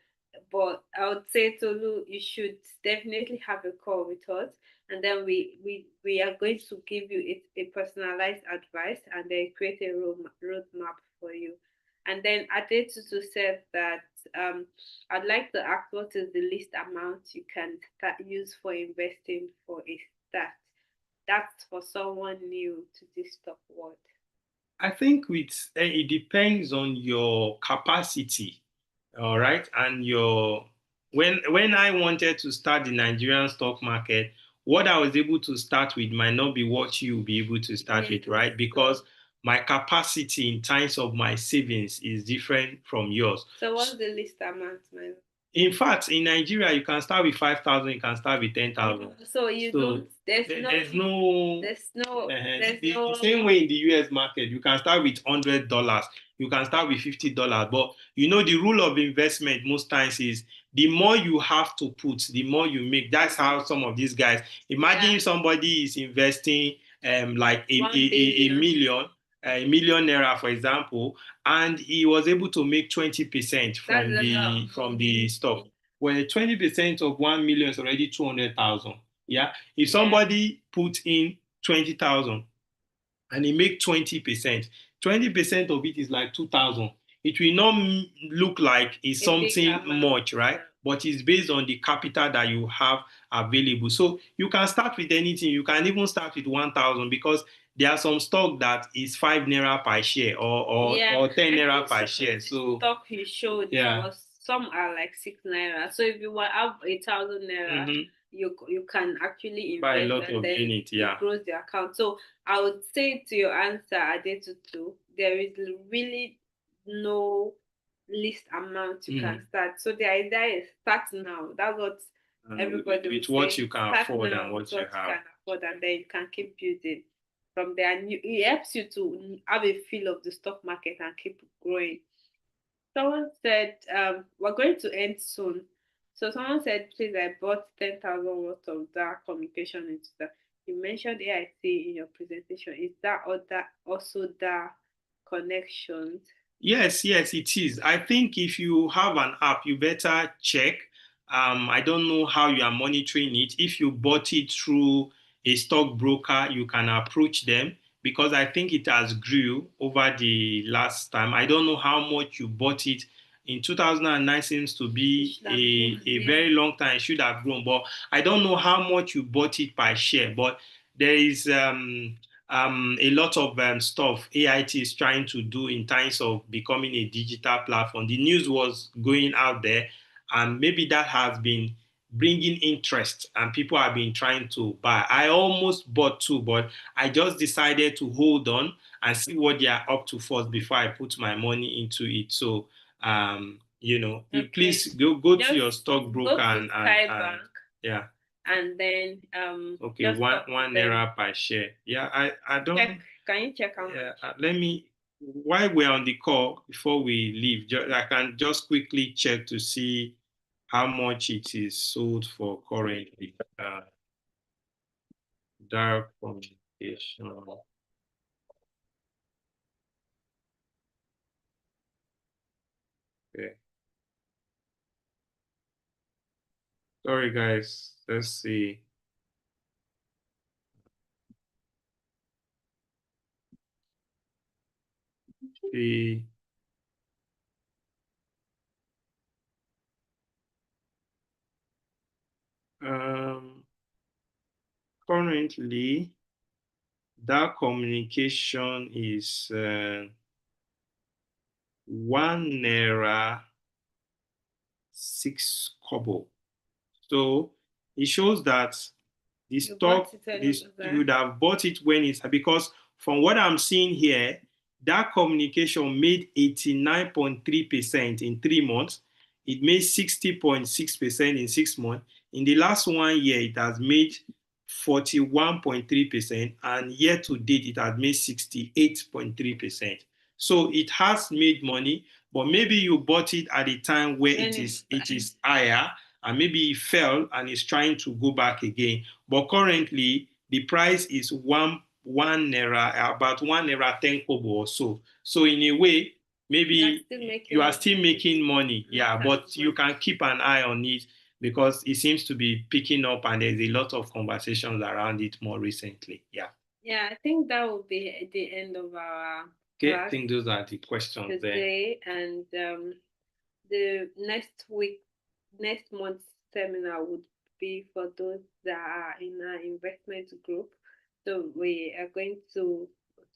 But I would say, Tolu, you should definitely have a call with us, and then we are going to give you a personalized advice, and then create a roadmap for you. And then Adetutu said that I'd like to ask, what is the least amount you can use for investing for a start? That's for someone new to this stock world. I think it depends on your capacity, all right, and your when I wanted to start the Nigerian stock market, what I was able to start with might not be what you will be able to start with, right? Because my capacity in terms of my savings is different from yours. So what's the least amount, man? In fact, in Nigeria, you can start with 5,000, you can start with 10,000. So you don't. There's no. The same way in the US market, you can start with $100, you can start with $50. But you know, the rule of investment most times is the more you have to put, the more you make. That's how some of these guys. Imagine if somebody is investing like a million naira, for example, and he was able to make 20% from the stock. Well, 20% of 1 million is already 200,000. Yeah. If somebody put in 20,000 and he make 20%, 20% of it is like 2,000. It will not look like it's something much, right? But it's based on the capital that you have available. So you can start with anything. You can even start with 1,000, because there are some stock that is 5 naira per share, or 10 naira per share. So stock you showed was, some are like 6 naira. So if you have 1,000 naira, you can actually invest buy a lot of units. It grows the account. So I would say, to your answer, Adetutu, there is really no least amount you can start. So the idea is start now. That's what everybody with what you can afford and what you have. And then you can keep building from there. And it helps you to have a feel of the stock market and keep growing. Someone said, we're going to end soon. So someone said, please, I bought 10,000 worth of dark communication into that. You mentioned AIC in your presentation. Is that also the connections? Yes, it is. I think if you have an app, you better check. I don't know how you are monitoring it. If you bought it through a stockbroker, you can approach them, because I think it has grew over the last time. I don't know how much you bought it. In 2009 seems to be a very long time. It should have grown, but I don't know how much you bought it per share. But there is a lot of stuff AIT is trying to do in terms of becoming a digital platform. The news was going out there, and maybe that has been bringing interest, and people have been trying to buy. I almost bought two, but I just decided to hold on and see what they are up to first before I put my money into it. So, please go to your stockbroker and yeah. And then okay, one naira per share. Yeah, I don't check. Can you check out? Yeah, let me, while we're on the call, before we leave, I can just quickly check to see how much it is sold for currently. Dark communication. Okay. Sorry, guys. Let's see. The currently, that communication is 1 naira 6 kobo. So it shows that the stock, you would have bought it when it's, because from what I'm seeing here, that communication made 89.3% in 3 months. It made 60.6% in 6 months. In the last 1 year, it has made 41.3%, and year to date, it has made 68.3%. So it has made money, but maybe you bought it at a time where When it is higher, and maybe it fell and is trying to go back again. But currently the price is one naira, about 1 naira 10 kobo or so. So in a way, maybe you are still making money, yeah, but you can keep an eye on it because it seems to be picking up and there's a lot of conversations around it more recently. Yeah. Yeah, I think that will be the end of our Okay, I class think those are the questions there. today, and the next month's seminar would be for those that are in our investment group. So we are going to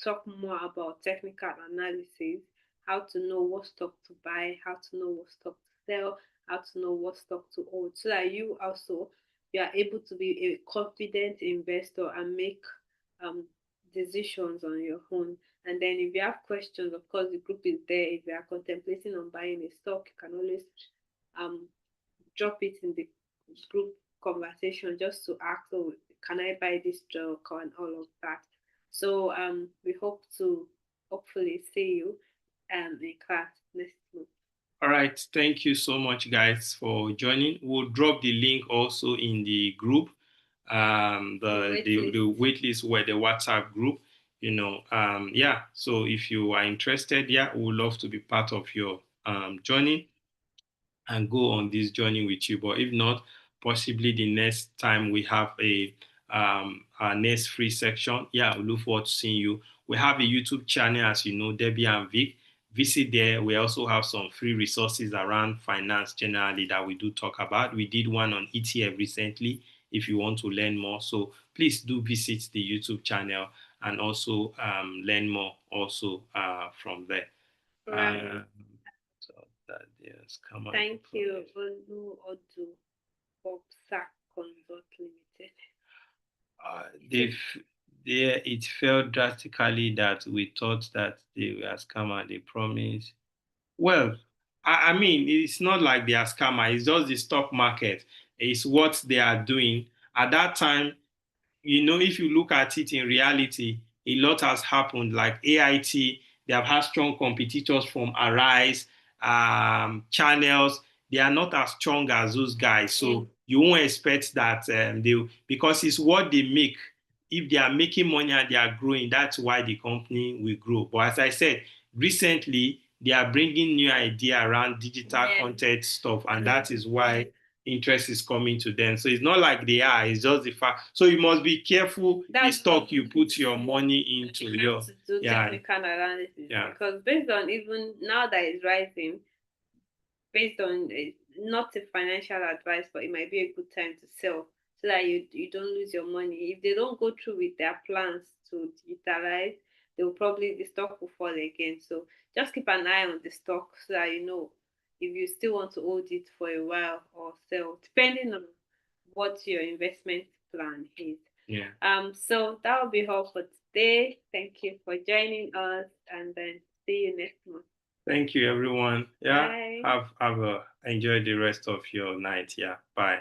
talk more about technical analysis, how to know what stock to buy, how to know what stock to sell, how to know what stock to hold, so that you are able to be a confident investor and make um, decisions on your own. And then if you have questions, of course, the group is there. If you are contemplating on buying a stock, you can always um, drop it in the group conversation just to ask, oh, can I buy this stock and all of that. So we hope to hopefully see you in class next month. All right. Thank you so much, guys, for joining. We'll drop the link also in the group, the wait list where the WhatsApp group. Yeah. So if you are interested, yeah, we would love to be part of your journey and go on this journey with you. But if not, possibly the next time we have our next free section, yeah, we look forward to seeing you. We have a YouTube channel, as you know, Debbie and Vic. Visit there. We also have some free resources around finance generally that we do talk about. We did one on ETF recently if you want to learn more. So please do visit the YouTube channel and also learn more also from there. Right. So that yes, come on. Thank you, Olu Odu, for SAC Consult Limited. It fell drastically that we thought that they were a scammer. They promised. Well, I mean, it's not like they are scammer. It's just the stock market. It's what they are doing at that time. If you look at it in reality, a lot has happened. Like AIT, they have had strong competitors from Arise, channels. They are not as strong as those guys. So you won't expect that because it's what they make. If they are making money and they are growing, that's why the company will grow. But as I said, recently they are bringing new idea around digital content stuff, and that is why interest is coming to them. So it's not like they are, it's just the fact. So you must be careful the stock you put your money into. To do technical analysis. Because based on even now that it's rising, based on not a financial advice, but it might be a good time to sell so that you don't lose your money. If they don't go through with their plans to utilize, the stock will fall again. So just keep an eye on the stock so that you know if you still want to hold it for a while or sell, depending on what your investment plan is. Yeah. So that will be all for today. Thank you for joining us, and then see you next month. Thank you, everyone. Yeah. Bye. Have enjoy the rest of your night. Yeah. Bye.